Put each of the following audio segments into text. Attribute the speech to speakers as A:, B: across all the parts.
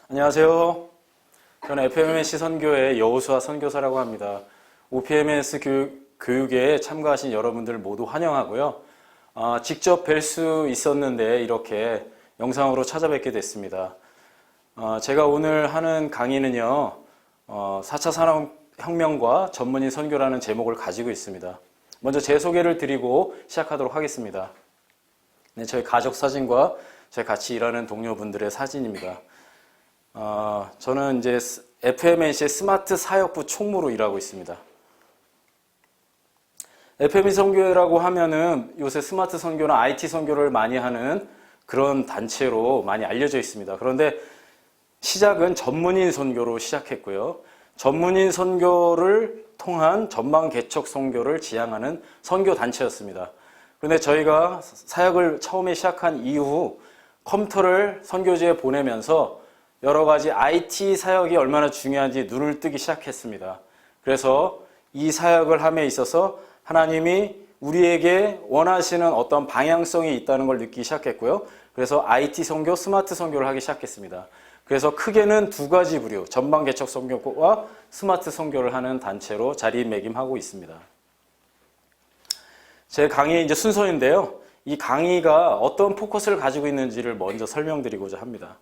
A: 안녕하세요. 저는 FMNC 선교의 여호수아 선교사라고 합니다. OPMS 교육에 참가하신 여러분들 모두 환영하고요. 직접 뵐 수 있었는데 이렇게 영상으로 찾아뵙게 됐습니다. 제가 오늘 하는 강의는요, 4차 산업혁명과 전문인 선교라는 제목을 가지고 있습니다. 먼저 제 소개를 드리고 시작하도록 하겠습니다. 네, 저희 가족 사진과 저희 같이 일하는 동료분들의 사진입니다. 저는 이제 FMNC의 스마트 사역부 총무로 일하고 있습니다. FMNC 선교회라고 하면은 요새 스마트 선교나 IT 선교를 많이 하는 그런 단체로 많이 알려져 있습니다. 그런데 시작은 전문인 선교로 시작했고요. 전문인 선교를 통한 전방 개척 선교를 지향하는 선교 단체였습니다. 그런데 저희가 사역을 처음에 시작한 이후 컴퓨터를 선교지에 보내면서 여러 가지 IT 사역이 얼마나 중요한지 눈을 뜨기 시작했습니다. 그래서 이 사역을 함에 있어서 하나님이 우리에게 원하시는 어떤 방향성이 있다는 걸 느끼기 시작했고요. 그래서 IT 선교, 스마트 선교를 하기 시작했습니다. 그래서 크게는 두 가지 부류, 전방 개척 선교와 스마트 선교를 하는 단체로 자리매김하고 있습니다. 제 강의의 이제 순서인데요. 이 강의가 어떤 포커스를 가지고 있는지를 먼저 설명드리고자 합니다.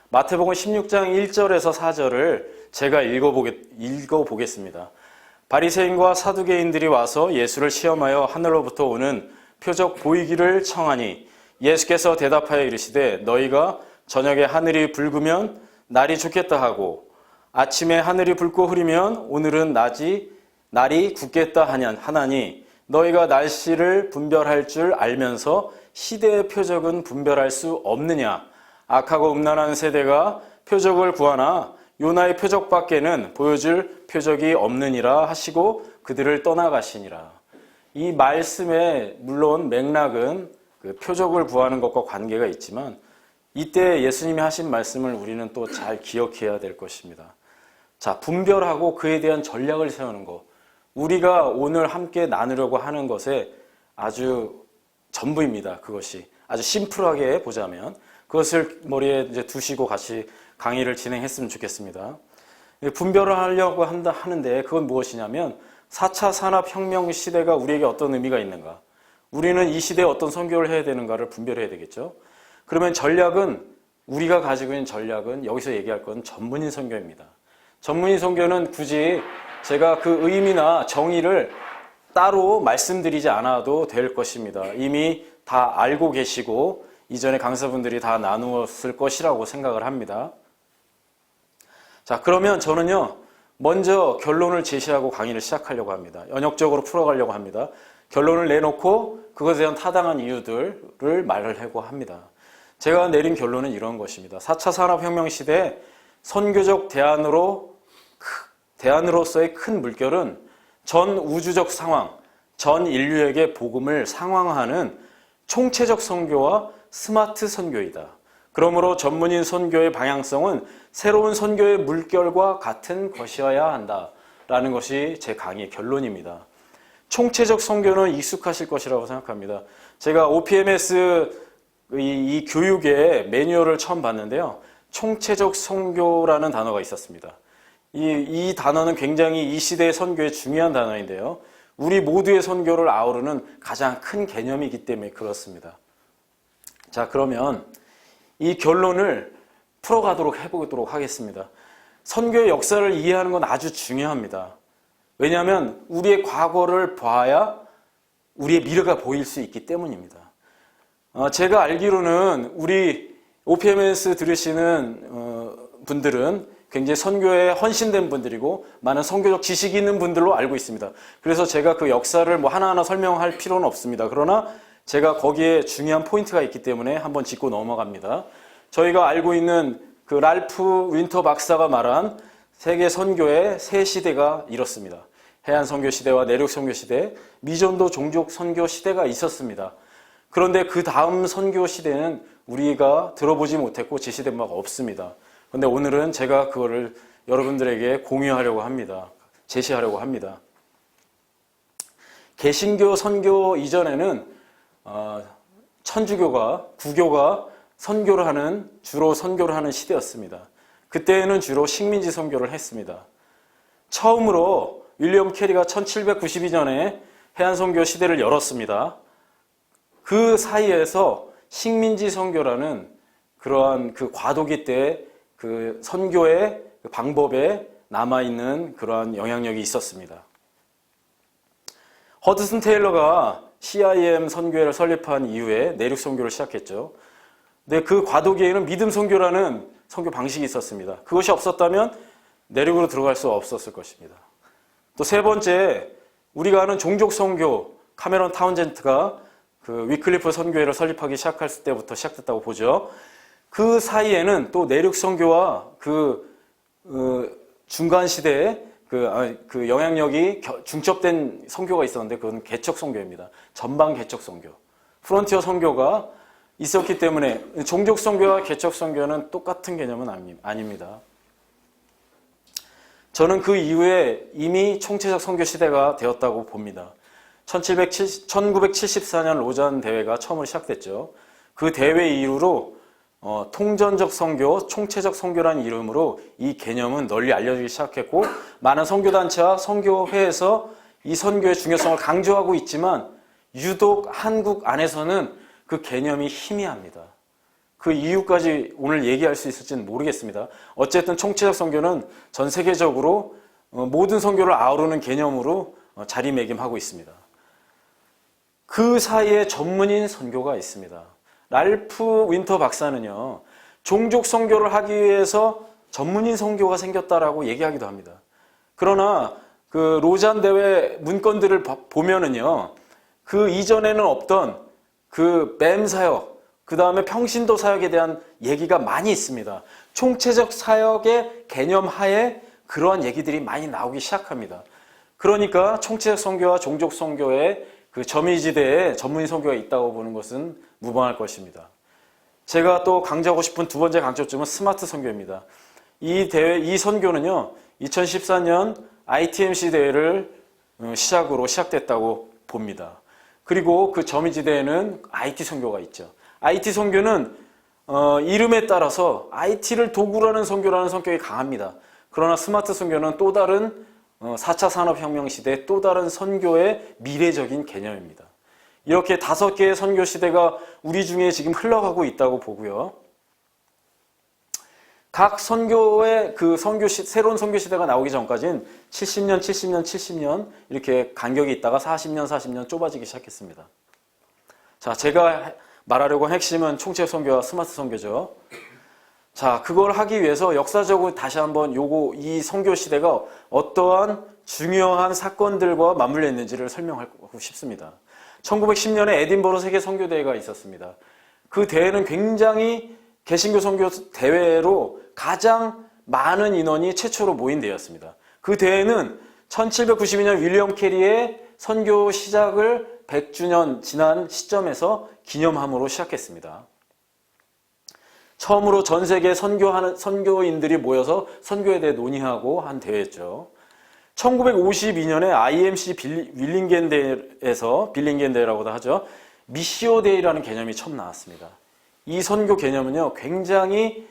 A: 마태복음 16장 1절에서 4절을 제가 읽어보겠습니다. 바리새인과 사두개인들이 와서 예수를 시험하여 하늘로부터 오는 표적 보이기를 청하니 예수께서 대답하여 이르시되 너희가 저녁에 하늘이 붉으면 날이 좋겠다 하고 아침에 하늘이 붉고 흐리면 오늘은 날이 굳겠다 하나니 너희가 날씨를 분별할 줄 알면서 시대의 표적은 분별할 수 없느냐. 악하고 음란한 세대가 표적을 구하나 요나의 표적밖에는 보여줄 표적이 없느니라 하시고 그들을 떠나가시니라. 이 말씀의 물론 맥락은 그 표적을 구하는 것과 관계가 있지만 이때 예수님이 하신 말씀을 우리는 또 잘 기억해야 될 것입니다. 자, 분별하고 그에 대한 전략을 세우는 것. 우리가 오늘 함께 나누려고 하는 것의 아주 전부입니다. 그것이 아주 심플하게 보자면 그것을 머리에 이제 두시고 같이 강의를 진행했으면 좋겠습니다. 분별을 하려고 하는데 그건 무엇이냐면 4차 산업혁명 시대가 우리에게 어떤 의미가 있는가, 우리는 이 시대에 어떤 선교를 해야 되는가를 분별해야 되겠죠. 그러면 전략은, 우리가 가지고 있는 전략은 여기서 얘기할 건 전문인 선교입니다. 전문인 선교는 굳이 제가 그 의미나 정의를 따로 말씀드리지 않아도 될 것입니다. 이미 다 알고 계시고 이전에 강사분들이 다 나누었을 것이라고 생각을 합니다. 자, 그러면 저는요, 먼저 결론을 제시하고 강의를 시작하려고 합니다. 연역적으로 풀어가려고 합니다. 결론을 내놓고 그것에 대한 타당한 이유들을 말하려고 합니다. 제가 내린 결론은 이런 것입니다. 4차 산업혁명 시대에 선교적 대안으로서의 큰 물결은 전 우주적 상황, 전 인류에게 복음을 상황화하는 총체적 선교와 스마트 선교이다. 그러므로 전문인 선교의 방향성은 새로운 선교의 물결과 같은 것이어야 한다라는 것이 제 강의의 결론입니다. 총체적 선교는 익숙하실 것이라고 생각합니다. 제가 OPMS 이 교육의 매뉴얼을 처음 봤는데요. 총체적 선교라는 단어가 있었습니다. 이 단어는 굉장히 이 시대의 선교에 중요한 단어인데요. 우리 모두의 선교를 아우르는 가장 큰 개념이기 때문에 그렇습니다. 자, 그러면 이 결론을 해보도록 하겠습니다. 선교의 역사를 이해하는 건 아주 중요합니다. 왜냐하면 우리의 과거를 봐야 우리의 미래가 보일 수 있기 때문입니다. 제가 알기로는 우리 OPMS 들으시는 분들은 굉장히 선교에 헌신된 분들이고 많은 선교적 지식이 있는 분들로 알고 있습니다. 그래서 제가 그 역사를 하나하나 설명할 필요는 없습니다. 그러나 제가 거기에 중요한 포인트가 있기 때문에 한번 짚고 넘어갑니다. 저희가 알고 있는 그 랄프 윈터 박사가 말한 세계 선교의 세 시대가 이렇습니다. 해안 선교 시대와 내륙 선교 시대, 미전도 종족 선교 시대가 있었습니다. 그런데 그 다음 선교 시대는 우리가 들어보지 못했고 제시된 바가 없습니다. 그런데 오늘은 제가 그거를 여러분들에게 공유하려고 합니다. 제시하려고 합니다. 개신교 선교 이전에는 천주교가, 구교가 주로 선교를 하는 시대였습니다. 그때는 주로 식민지 선교를 했습니다. 처음으로 윌리엄 캐리가 1792년에 해안 선교 시대를 열었습니다. 그 사이에서 식민지 선교라는 그러한 그 과도기 때 그 선교의 방법에 남아있는 그러한 영향력이 있었습니다. 허드슨 테일러가 CIM 선교회를 설립한 이후에 내륙 선교를 시작했죠. 근데 그 과도기에는 믿음 선교라는 선교 방식이 있었습니다. 그것이 없었다면 내륙으로 들어갈 수 없었을 것입니다. 또 세 번째, 우리가 아는 종족 선교, 카메론 타운젠트가 그 위클리프 선교회를 설립하기 시작할 때부터 시작됐다고 보죠. 그 사이에는 또 내륙 선교와 그 중간 시대에 그 영향력이 중첩된 선교가 있었는데 그건 개척 선교입니다. 전방 개척 선교. 프론티어 선교가 있었기 때문에 종족 선교와 개척 선교는 똑같은 개념은 아닙니다. 저는 그 이후에 이미 총체적 선교 시대가 되었다고 봅니다. 1974년 로잔 대회가 처음으로 시작됐죠. 그 대회 이후로 통전적 선교, 총체적 선교라는 이름으로 이 개념은 널리 알려지기 시작했고 많은 선교단체와 선교회에서 이 선교의 중요성을 강조하고 있지만 유독 한국 안에서는 그 개념이 희미합니다. 그 이유까지 오늘 얘기할 수 있을지는 모르겠습니다. 어쨌든 총체적 선교는 전 세계적으로 모든 선교를 아우르는 개념으로 자리매김하고 있습니다. 그 사이에 전문인 선교가 있습니다. 랄프 윈터 박사는요, 종족 선교를 하기 위해서 전문인 선교가 생겼다라고 얘기하기도 합니다. 그러나 그 로잔 대회 문건들을 보면은요, 그 이전에는 없던 그 뱀 사역, 그 다음에 평신도 사역에 대한 얘기가 많이 있습니다. 총체적 사역의 개념 하에 그러한 얘기들이 많이 나오기 시작합니다. 그러니까 총체적 선교와 종족 선교의 그 점이지대에 전문인 선교가 있다고 보는 것은 무방할 것입니다. 제가 또 강조하고 싶은 두 번째 강조점은 스마트 선교입니다. 이 선교는요, 2014년 ITMC 대회를 시작으로 시작됐다고 봅니다. 그리고 그 점이지대에는 IT 선교가 있죠. IT 선교는 이름에 따라서 IT를 도구로 하는 선교라는 성격이 강합니다. 그러나 스마트 선교는 또 다른 4차 산업혁명 시대의 또 다른 선교의 미래적인 개념입니다. 이렇게 5개의 선교 시대가 우리 중에 지금 흘러가고 있다고 보고요. 각 선교의 그 새로운 선교 시대가 나오기 전까지는 70년 이렇게 간격이 있다가 40년 좁아지기 시작했습니다. 자, 제가 말하려고 한 핵심은 총체적 선교와 스마트 선교죠. 자, 그걸 하기 위해서 역사적으로 다시 한번 이 선교 시대가 어떠한 중요한 사건들과 맞물려 있는지를 설명하고 싶습니다. 1910년에 에딘버러 세계 선교대회가 있었습니다. 그 대회는 굉장히 개신교 선교 대회로 가장 많은 인원이 최초로 모인 대회였습니다. 그 대회는 1792년 윌리엄 캐리의 선교 시작을 100주년 지난 시점에서 기념함으로 시작했습니다. 처음으로 전 세계 선교인들이 모여서 선교에 대해 논의하고 한 대회였죠. 1952년에 IMC 빌링겐 대회라고도 하죠. 미시오 데이라는 개념이 처음 나왔습니다. 이 선교 개념은요, 굉장히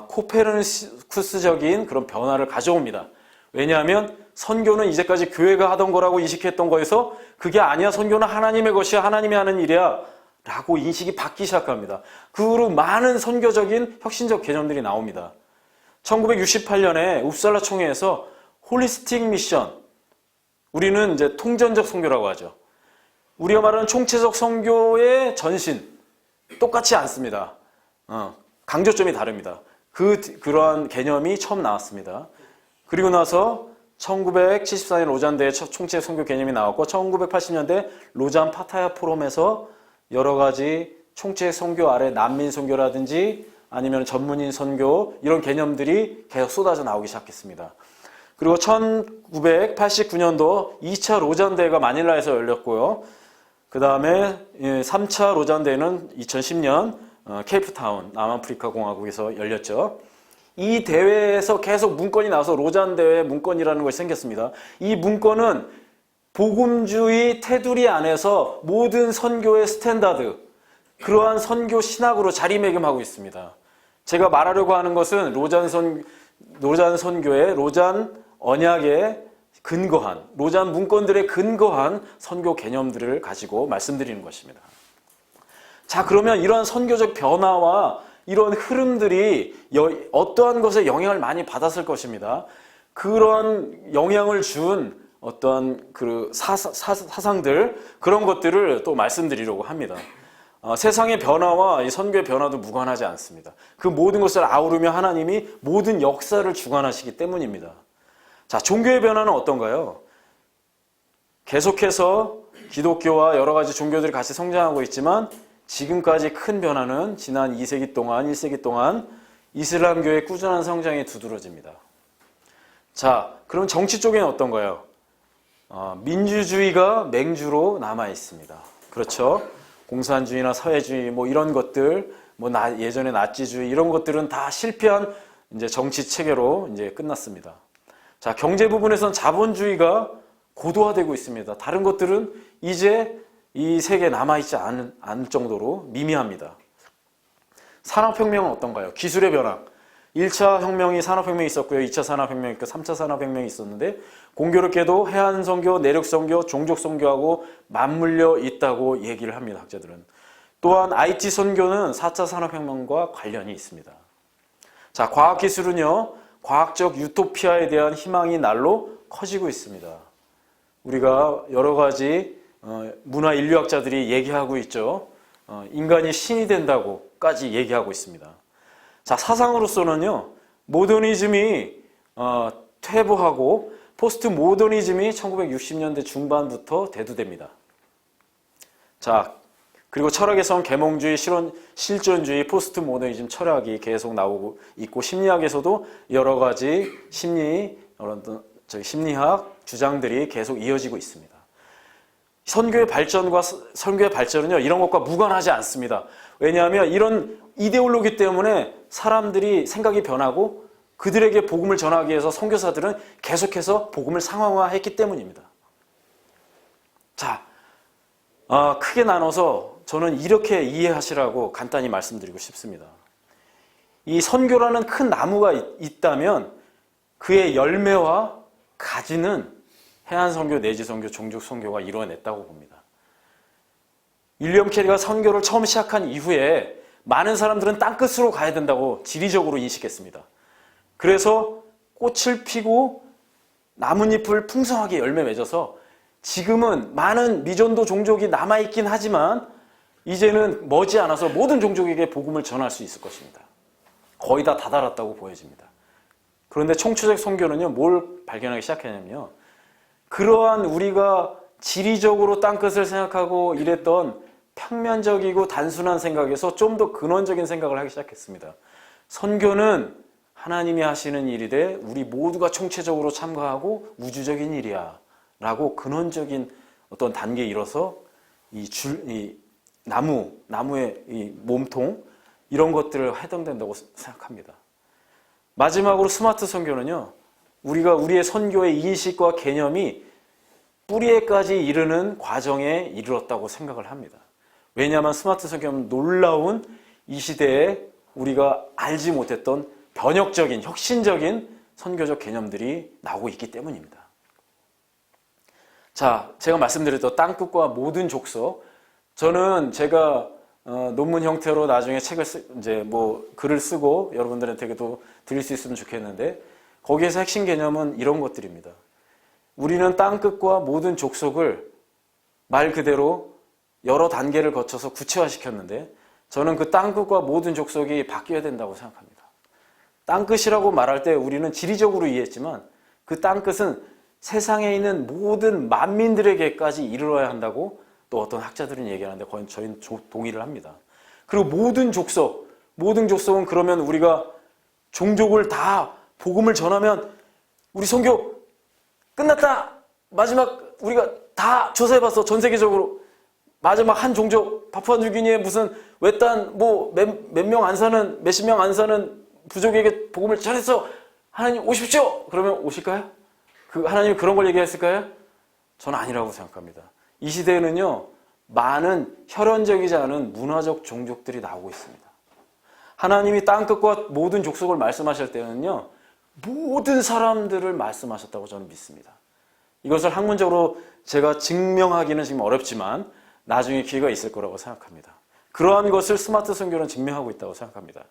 A: 코페르니쿠스적인 그런 변화를 가져옵니다. 왜냐하면 선교는 이제까지 교회가 하던 거라고 인식했던 거에서 그게 아니야, 선교는 하나님의 것이야, 하나님이 하는 일이야 라고 인식이 바뀌기 시작합니다. 그 후로 많은 선교적인 혁신적 개념들이 나옵니다. 1968년에 웁살라 총회에서 홀리스틱 미션, 우리는 이제 통전적 선교라고 하죠. 우리가 말하는 총체적 선교의 전신, 똑같지 않습니다. 강조점이 다릅니다. 그러한 개념이 처음 나왔습니다. 그리고 나서 1974년 로잔대에 총체적 선교 개념이 나왔고 1980년대 로잔 파타야 포럼에서 여러 가지 총체적 선교 아래 난민 선교라든지 아니면 전문인 선교 이런 개념들이 계속 쏟아져 나오기 시작했습니다. 그리고 1989년도 2차 로잔대회가 마닐라에서 열렸고요. 그 다음에 3차 로잔대회는 2010년 케이프타운 남아프리카 공화국에서 열렸죠. 이 대회에서 계속 문건이 나와서 로잔대회 문건이라는 것이 생겼습니다. 이 문건은 복음주의 테두리 안에서 모든 선교의 스탠다드, 그러한 선교 신학으로 자리매김하고 있습니다. 제가 말하려고 하는 것은 로잔 선교의 로잔 언약에 근거한, 로잔 문건들에 근거한 선교 개념들을 가지고 말씀드리는 것입니다. 자, 그러면 이러한 선교적 변화와 이런 흐름들이 어떠한 것에 영향을 많이 받았을 것입니다. 그런 영향을 준 어떠한 그 사상들, 그런 것들을 또 말씀드리려고 합니다. 세상의 변화와 이 선교의 변화도 무관하지 않습니다. 그 모든 것을 아우르며 하나님이 모든 역사를 주관하시기 때문입니다. 자, 종교의 변화는 어떤가요? 계속해서 기독교와 여러 가지 종교들이 같이 성장하고 있지만 지금까지 큰 변화는 지난 2세기 동안, 1세기 동안 이슬람교의 꾸준한 성장에 두드러집니다. 자, 그럼 정치 쪽에는 어떤가요? 민주주의가 맹주로 남아 있습니다. 그렇죠? 공산주의나 사회주의 뭐 이런 것들, 뭐 예전에 나치주의 이런 것들은 다 실패한 이제 정치 체계로 이제 끝났습니다. 자, 경제 부분에서는 자본주의가 고도화되고 있습니다. 다른 것들은 이제 이 세계에 남아있지 않을 정도로 미미합니다. 산업혁명은 어떤가요? 기술의 변화. 1차 혁명이 산업혁명이 있었고요. 2차 산업혁명이 있고 3차 산업혁명이 있었는데 공교롭게도 해안선교, 내륙선교, 종족선교하고 맞물려 있다고 얘기를 합니다. 학자들은. 또한 IT 선교는 4차 산업혁명과 관련이 있습니다. 자, 과학기술은요. 과학적 유토피아에 대한 희망이 날로 커지고 있습니다. 우리가 여러 가지 문화 인류학자들이 얘기하고 있죠. 인간이 신이 된다고까지 얘기하고 있습니다. 자, 사상으로서는요, 모더니즘이 퇴보하고 포스트 모더니즘이 1960년대 중반부터 대두됩니다. 자, 그리고 철학에서는 계몽주의, 실존주의, 포스트 모더니즘 철학이 계속 나오고 있고 심리학에서도 여러 가지 심리학 주장들이 계속 이어지고 있습니다. 선교의 발전은요, 이런 것과 무관하지 않습니다. 왜냐하면 이런 이데올로기 때문에 사람들이 생각이 변하고 그들에게 복음을 전하기 위해서 선교사들은 계속해서 복음을 상황화했기 때문입니다. 자, 크게 나눠서 저는 이렇게 이해하시라고 간단히 말씀드리고 싶습니다. 이 선교라는 큰 나무가 있다면 그의 열매와 가지는 해안선교, 내지선교, 종족선교가 이루어냈다고 봅니다. 윌리엄 캐리가 선교를 처음 시작한 이후에 많은 사람들은 땅끝으로 가야 된다고 지리적으로 인식했습니다. 그래서 꽃을 피고 나뭇잎을 풍성하게 열매 맺어서 지금은 많은 미전도 종족이 남아있긴 하지만 이제는 머지않아서 모든 종족에게 복음을 전할 수 있을 것입니다. 거의 다 다다랐다고 보여집니다. 그런데 총체적 선교는요, 뭘 발견하기 시작했냐면요, 그러한 우리가 지리적으로 땅끝을 생각하고 이랬던 평면적이고 단순한 생각에서 좀 더 근원적인 생각을 하기 시작했습니다. 선교는 하나님이 하시는 일이되 우리 모두가 총체적으로 참가하고 우주적인 일이야 라고 근원적인 어떤 단계에 이뤄서 이 나무의 이 몸통 이런 것들을 해당된다고 생각합니다. 마지막으로 스마트 선교는요, 우리의 선교의 인식과 개념이 뿌리에까지 이르는 과정에 이르렀다고 생각을 합니다. 왜냐하면 스마트 선교는 놀라운 이 시대에 우리가 알지 못했던 변혁적인, 혁신적인 선교적 개념들이 나오고 있기 때문입니다. 자, 제가 말씀드렸던 땅끝과 모든 족속, 저는 제가 논문 형태로 나중에 글을 쓰고 여러분들한테도 드릴 수 있으면 좋겠는데, 거기에서 핵심 개념은 이런 것들입니다. 우리는 땅끝과 모든 족속을 말 그대로 여러 단계를 거쳐서 구체화시켰는데, 저는 그 땅끝과 모든 족속이 바뀌어야 된다고 생각합니다. 땅끝이라고 말할 때 우리는 지리적으로 이해했지만 그 땅끝은 세상에 있는 모든 만민들에게까지 이르러야 한다고 또 어떤 학자들은 얘기하는데 저희는 동의를 합니다. 그리고 모든 족속은 그러면 우리가 종족을 다 복음을 전하면 우리 선교 끝났다. 마지막 우리가 다 조사해봤어. 전 세계적으로 마지막 한 종족 파푸아뉴기니에 무슨 외딴 몇 명 안 사는 몇십 명 안 사는 부족에게 복음을 전했어. 하나님 오십시오. 그러면 오실까요? 하나님이 그런 걸 얘기했을까요? 저는 아니라고 생각합니다. 이 시대에는요, 많은 혈연적이지 않은 문화적 종족들이 나오고 있습니다. 하나님이 땅끝과 모든 족속을 말씀하실 때는요, 모든 사람들을 말씀하셨다고 저는 믿습니다. 이것을 학문적으로 제가 증명하기는 지금 어렵지만 나중에 기회가 있을 거라고 생각합니다. 그러한 것을 스마트 선교는 증명하고 있다고 생각합니다.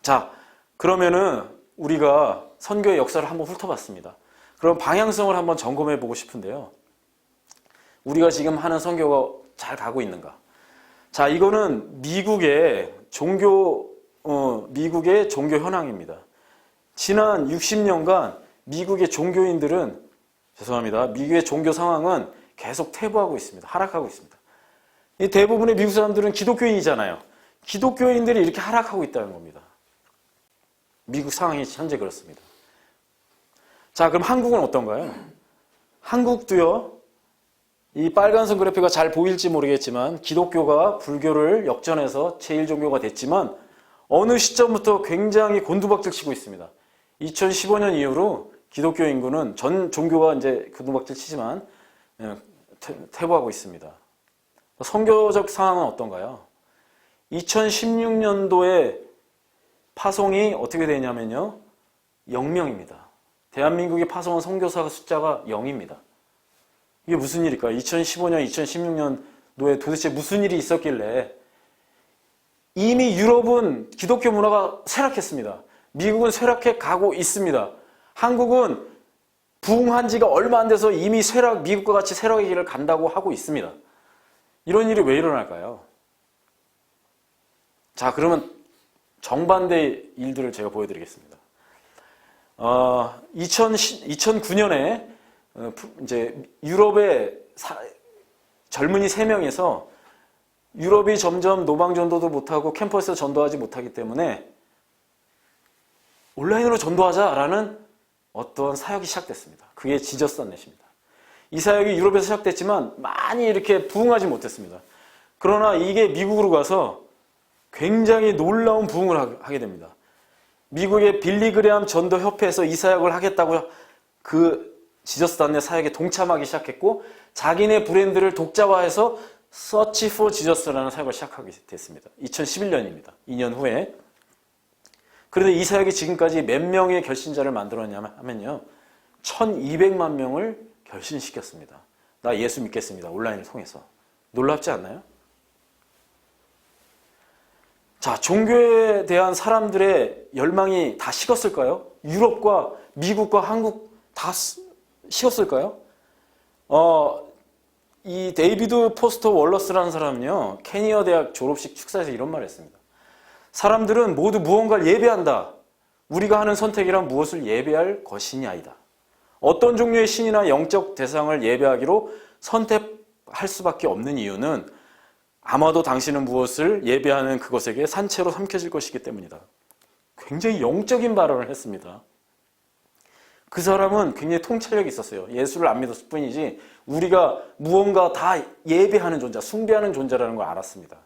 A: 자, 그러면은 우리가 선교의 역사를 한번 훑어봤습니다. 그럼 방향성을 한번 점검해 보고 싶은데요. 우리가 지금 하는 선교가 잘 가고 있는가? 자, 이거는 미국의 종교 현황입니다. 지난 60년간 미국의 종교인들은, 죄송합니다, 미국의 종교 상황은 계속 퇴보하고 있습니다. 하락하고 있습니다. 이 대부분의 미국 사람들은 기독교인이잖아요. 기독교인들이 이렇게 하락하고 있다는 겁니다. 미국 상황이 현재 그렇습니다. 자, 그럼 한국은 어떤가요? 한국도요, 이 빨간선 그래프가 잘 보일지 모르겠지만 기독교가 불교를 역전해서 제1종교가 됐지만 어느 시점부터 굉장히 곤두박질 치고 있습니다. 2015년 이후로 기독교 인구는 전 종교가 이제 곤두박질 치지만 퇴보하고 있습니다. 선교적 상황은 어떤가요? 2016년도에 파송이 어떻게 되냐면요, 0명입니다. 대한민국의 파송한 선교사 숫자가 0입니다. 이게 무슨 일일까요? 2015년, 2016년도에 도대체 무슨 일이 있었길래 이미 유럽은 기독교 문화가 쇠락했습니다. 미국은 쇠락해 가고 있습니다. 한국은 부흥한 지가 얼마 안 돼서 이미 미국과 같이 쇠락의 길을 간다고 하고 있습니다. 이런 일이 왜 일어날까요? 자, 그러면 정반대의 일들을 제가 보여드리겠습니다. 2009년에 이제 유럽의 젊은이 3명에서 유럽이 점점 노방 전도도 못하고 캠퍼스에서 전도하지 못하기 때문에 온라인으로 전도하자라는 어떤 사역이 시작됐습니다. 그게 지저스 안넷입니다. 이 사역이 유럽에서 시작됐지만 많이 이렇게 부흥하지 못했습니다. 그러나 이게 미국으로 가서 굉장히 놀라운 부흥을 하게 됩니다. 미국의 빌리그레암 전도협회에서 이 사역을 하겠다고 그 지저스 안넷 사역에 동참하기 시작했고 자기네 브랜드를 독자화해서 Search for Jesus라는 사역을 시작하게 됐습니다. 2011년입니다. 2년 후에. 그런데 이 사역이 지금까지 몇 명의 결신자를 만들었냐면요, 1200만 명을 결신시켰습니다. 나 예수 믿겠습니다. 온라인을 통해서. 놀랍지 않나요? 자, 종교에 대한 사람들의 열망이 다 식었을까요? 유럽과 미국과 한국 다 식었을까요? 이 데이비드 포스터 월러스라는 사람은요, 케니어 대학 졸업식 축사에서 이런 말을 했습니다. 사람들은 모두 무언가를 예배한다. 우리가 하는 선택이란 무엇을 예배할 것이냐이다. 어떤 종류의 신이나 영적 대상을 예배하기로 선택할 수밖에 없는 이유는 아마도 당신은 무엇을 예배하는 그것에게 산채로 삼켜질 것이기 때문이다. 굉장히 영적인 발언을 했습니다. 그 사람은 굉장히 통찰력이 있었어요. 예수를 안 믿었을 뿐이지 우리가 무언가 다 예배하는 존재, 숭배하는 존재라는 걸 알았습니다.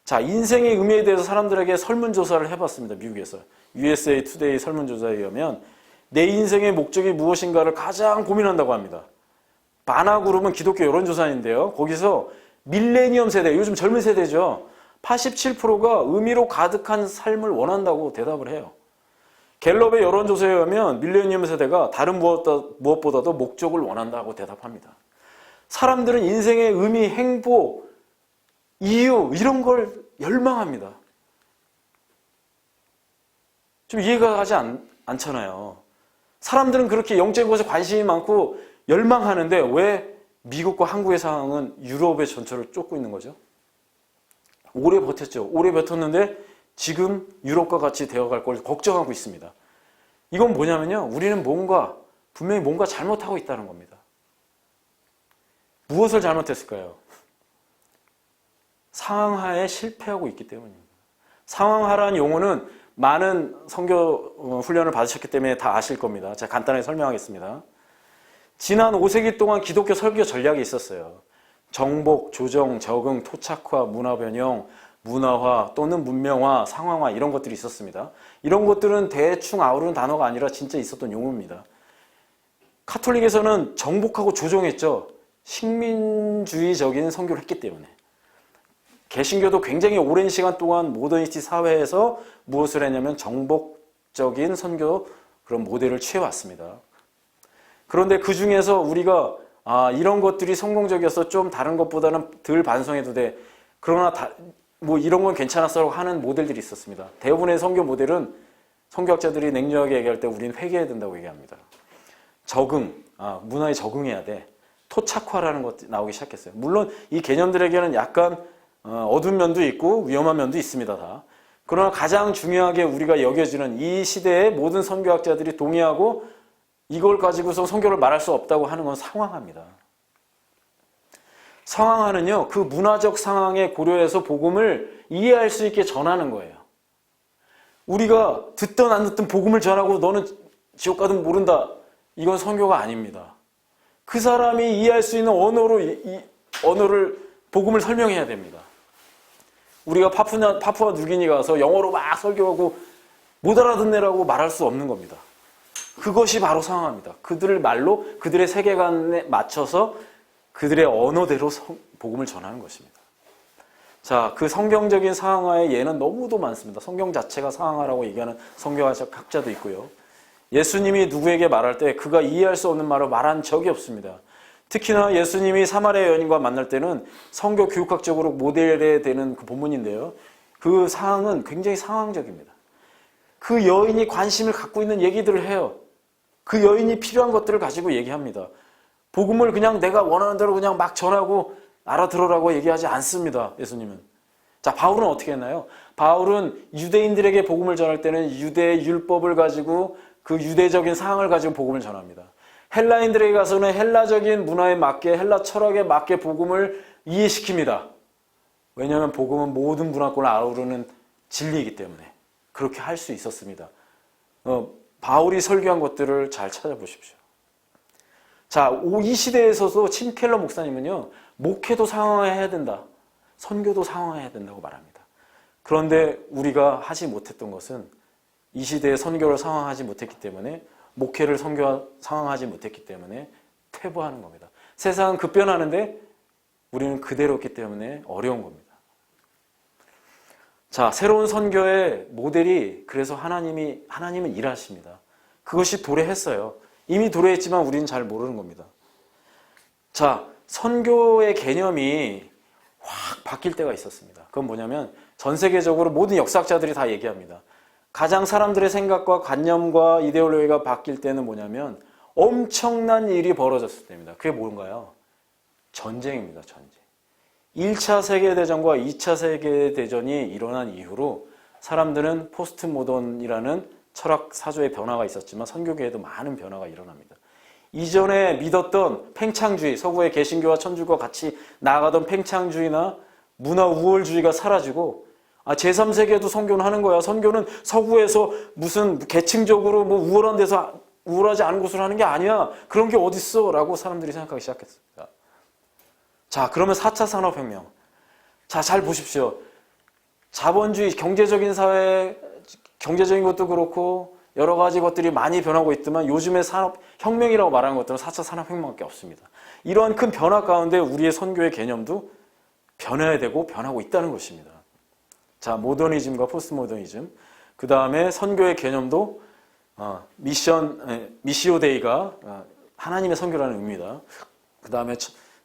A: 자, 인생의 의미에 대해서 사람들에게 설문조사를 해봤습니다. 미국에서. USA Today 설문조사에 의하면 내 인생의 목적이 무엇인가를 가장 고민한다고 합니다. 바나그룹은 기독교 여론조사인데요. 거기서 밀레니엄 세대, 요즘 젊은 세대죠. 87%가 의미로 가득한 삶을 원한다고 대답을 해요. 갤럽의 여론조사에 의하면 밀레니엄 세대가 다른 무엇보다도 목적을 원한다고 대답합니다. 사람들은 인생의 의미, 행복, 이유 이런 걸 열망합니다. 좀 이해가 가지 않잖아요. 사람들은 그렇게 영적인 것에 관심이 많고 열망하는데 왜 미국과 한국의 상황은 유럽의 전철을 쫓고 있는 거죠? 오래 버텼죠. 오래 버텼는데 지금 유럽과 같이 되어갈 걸 걱정하고 있습니다. 이건 뭐냐면요, 우리는 분명히 뭔가 잘못하고 있다는 겁니다. 무엇을 잘못했을까요? 상황하에 실패하고 있기 때문입니다. 상황하라는 용어는 많은 선교 훈련을 받으셨기 때문에 다 아실 겁니다. 제가 간단하게 설명하겠습니다. 지난 5세기 동안 기독교 설교 전략이 있었어요. 정복, 조정, 적응, 토착화, 문화 변형, 문화화 또는 문명화, 상황화 이런 것들이 있었습니다. 이런 것들은 대충 아우르는 단어가 아니라 진짜 있었던 용어입니다. 카톨릭에서는 정복하고 조정했죠. 식민주의적인 선교를 했기 때문에. 개신교도 굉장히 오랜 시간 동안 모더니티 사회에서 무엇을 했냐면 정복적인 선교 그런 모델을 취해왔습니다. 그런데 그 중에서 우리가 이런 것들이 성공적이어서 좀 다른 것보다는 덜 반성해도 돼. 그러나 뭐 이런 건 괜찮았어 하는 모델들이 있었습니다. 대부분의 선교 모델은 선교학자들이 냉정하게 얘기할 때 우리는 회개해야 된다고 얘기합니다. 적응, 문화에 적응해야 돼. 토착화라는 것이 나오기 시작했어요. 물론 이 개념들에게는 약간 어두운 면도 있고 위험한 면도 있습니다. 다. 그러나 가장 중요하게 우리가 여겨지는 이 시대의 모든 선교학자들이 동의하고 이걸 가지고서 선교를 말할 수 없다고 하는 건 상황합니다. 상황하는요, 그 문화적 상황에 고려해서 복음을 이해할 수 있게 전하는 거예요. 우리가 듣든 안 듣든 복음을 전하고 너는 지옥 가든 모른다. 이건 선교가 아닙니다. 그 사람이 이해할 수 있는 언어로 언어를 복음을 설명해야 됩니다. 우리가 파푸아 누기니 가서 영어로 막 설교하고 못 알아듣네라고 말할 수 없는 겁니다. 그것이 바로 상황입니다. 그들의 말로 그들의 세계관에 맞춰서 그들의 언어대로 복음을 전하는 것입니다. 자, 그 성경적인 상황화의 예는 너무도 많습니다. 성경 자체가 상황화라고 얘기하는 성경학자도 있고요. 예수님이 누구에게 말할 때 그가 이해할 수 없는 말을 말한 적이 없습니다. 특히나 예수님이 사마리아 여인과 만날 때는 성교 교육학적으로 모델에 되는 그 본문인데요. 그 상황은 굉장히 상황적입니다. 그 여인이 관심을 갖고 있는 얘기들을 해요. 그 여인이 필요한 것들을 가지고 얘기합니다. 복음을 그냥 내가 원하는 대로 그냥 막 전하고 알아들으라고 얘기하지 않습니다. 예수님은. 자, 바울은 어떻게 했나요? 바울은 유대인들에게 복음을 전할 때는 유대 율법을 가지고 그 유대적인 상황을 가지고 복음을 전합니다. 헬라인들에게 가서는 헬라적인 문화에 맞게 헬라 철학에 맞게 복음을 이해시킵니다. 왜냐하면 복음은 모든 문화권을 아우르는 진리이기 때문에 그렇게 할 수 있었습니다. 바울이 설교한 것들을 잘 찾아보십시오. 자, 이 시대에서도 침 켈러 목사님은요, 목회도 상황화해야 된다. 선교도 상황화해야 된다고 말합니다. 그런데 우리가 하지 못했던 것은 이 시대에 선교를 상황하지 못했기 때문에 목회를 상황하지 못했기 때문에 퇴보하는 겁니다. 세상은 급변하는데 우리는 그대로였기 때문에 어려운 겁니다. 자, 새로운 선교의 모델이 그래서 하나님은 일하십니다. 그것이 도래했어요. 이미 도래했지만 우리는 잘 모르는 겁니다. 자, 선교의 개념이 확 바뀔 때가 있었습니다. 그건 뭐냐면 전 세계적으로 모든 역사학자들이 다 얘기합니다. 가장 사람들의 생각과 관념과 이데올로기가 바뀔 때는 뭐냐면 엄청난 일이 벌어졌을 때입니다. 그게 뭔가요? 전쟁입니다. 전쟁. 1차 세계대전과 2차 세계대전이 일어난 이후로 사람들은 포스트 모던이라는 철학 사조의 변화가 있었지만 선교계에도 많은 변화가 일어납니다. 이전에 믿었던 팽창주의, 서구의 개신교와 천주교와 같이 나아가던 팽창주의나 문화 우월주의가 사라지고 제3세계도 선교는 하는 거야. 선교는 서구에서 무슨 계층적으로 뭐 우월한 데서 우월하지 않은 곳으로 하는 게 아니야. 그런 게 어딨어? 라고 사람들이 생각하기 시작했습니다. 자, 그러면 4차 산업혁명. 자, 잘 보십시오. 자본주의, 경제적인 사회, 경제적인 것도 그렇고 여러 가지 것들이 많이 변하고 있지만 요즘의 산업혁명이라고 말하는 것들은 4차 산업혁명밖에 없습니다. 이러한 큰 변화 가운데 우리의 선교의 개념도 변해야 되고 변하고 있다는 것입니다. 자, 모더니즘과 포스트 모더니즘. 그 다음에 선교의 개념도 미시오 데이가 하나님의 선교라는 의미입니다. 그 다음에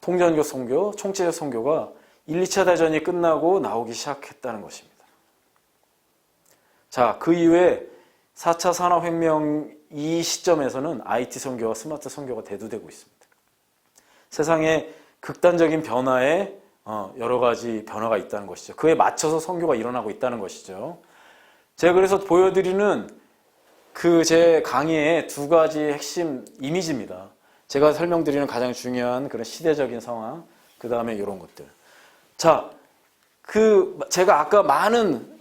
A: 통전적 선교, 총체적 선교가 1, 2차 대전이 끝나고 나오기 시작했다는 것입니다. 자, 그 이후에 4차 산업혁명 이 시점에서는 IT 선교와 스마트 선교가 대두되고 있습니다. 세상에 극단적인 변화에 여러 가지 변화가 있다는 것이죠. 그에 맞춰서 선교가 일어나고 있다는 것이죠. 제가 그래서 보여드리는 제 강의의 두 가지 핵심 이미지입니다. 제가 설명드리는 가장 중요한 그런 시대적인 상황, 그 다음에 이런 것들. 자, 제가 아까 많은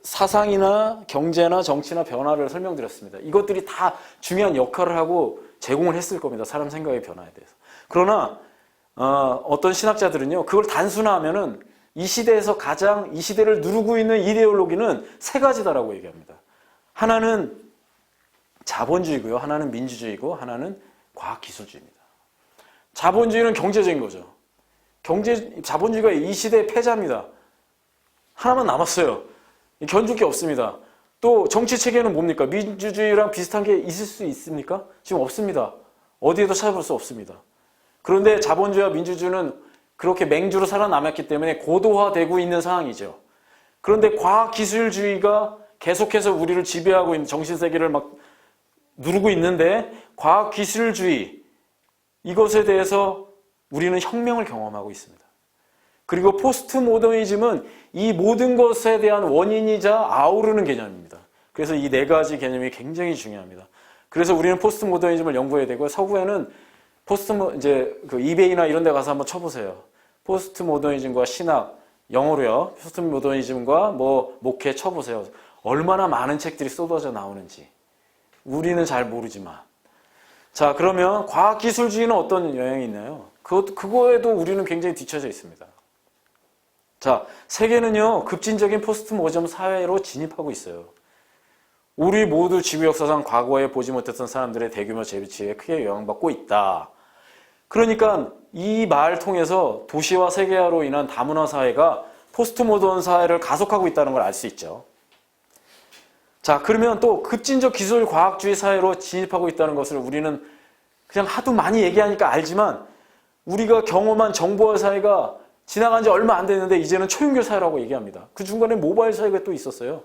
A: 사상이나 경제나 정치나 변화를 설명드렸습니다. 이것들이 다 중요한 역할을 하고 제공을 했을 겁니다. 사람 생각의 변화에 대해서. 그러나 어떤 신학자들은요, 그걸 단순화하면은 이 시대에서 가장 이 시대를 누르고 있는 이데올로기는 세 가지다라고 얘기합니다. 하나는 자본주의고요, 하나는 민주주의고, 하나는 과학기술주의입니다. 자본주의는 경제적인 거죠. 자본주의가 이 시대의 패자입니다. 하나만 남았어요. 견줄 게 없습니다. 또 정치 체계는 뭡니까? 민주주의랑 비슷한 게 있을 수 있습니까? 지금 없습니다. 어디에도 찾아볼 수 없습니다. 그런데 자본주의와 민주주의는 그렇게 맹주로 살아남았기 때문에 고도화되고 있는 상황이죠. 그런데 과학기술주의가 계속해서 우리를 지배하고 있는 정신세계를 막 누르고 있는데 과학기술주의 이것에 대해서 우리는 혁명을 경험하고 있습니다. 그리고 포스트 모더니즘은 이 모든 것에 대한 원인이자 아우르는 개념입니다. 그래서 이 네 가지 개념이 굉장히 중요합니다. 그래서 우리는 포스트 모더니즘을 연구해야 되고 서구에는 이제 그 이베이나 이런 데 가서 한번 쳐보세요. 포스트 모더니즘과 신학, 영어로요. 포스트 모더니즘과 목회 쳐보세요. 얼마나 많은 책들이 쏟아져 나오는지. 우리는 잘 모르지만. 자, 그러면 과학기술주의는 어떤 영향이 있나요? 그거에도 우리는 굉장히 뒤처져 있습니다. 자, 세계는요, 급진적인 포스트 모더니즘 사회로 진입하고 있어요. 우리 모두 지구 역사상 과거에 보지 못했던 사람들의 대규모 재배치에 크게 영향받고 있다. 그러니까 이 말 통해서 도시화 세계화로 인한 다문화 사회가 포스트 모던 사회를 가속하고 있다는 걸 알 수 있죠. 자, 그러면 또 급진적 기술 과학주의 사회로 진입하고 있다는 것을 우리는 그냥 하도 많이 얘기하니까 알지만 우리가 경험한 정보화 사회가 지나간 지 얼마 안 됐는데 이제는 초연결 사회라고 얘기합니다. 그 중간에 모바일 사회가 또 있었어요.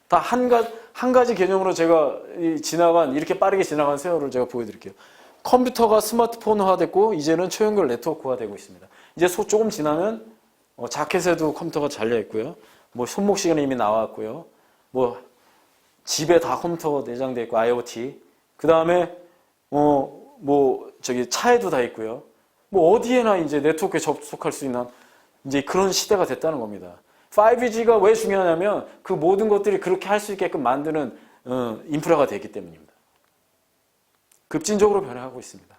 A: 다 한 가지 개념으로 제가 이렇게 빠르게 지나간 세월을 제가 보여드릴게요. 컴퓨터가 스마트폰화됐고 이제는 초연결 네트워크화되고 있습니다. 이제 조금 지나면 자켓에도 컴퓨터가 잘려있고요. 손목 시계는 이미 나왔고요. 집에 다 컴퓨터가 내장되어 있고 IoT. 그 다음에 차에도 다 있고요. 어디에나 이제 네트워크에 접속할 수 있는 이제 그런 시대가 됐다는 겁니다. 5G가 왜 중요하냐면 그 모든 것들이 그렇게 할 수 있게끔 만드는 인프라가 되기 때문입니다. 급진적으로 변화하고 있습니다.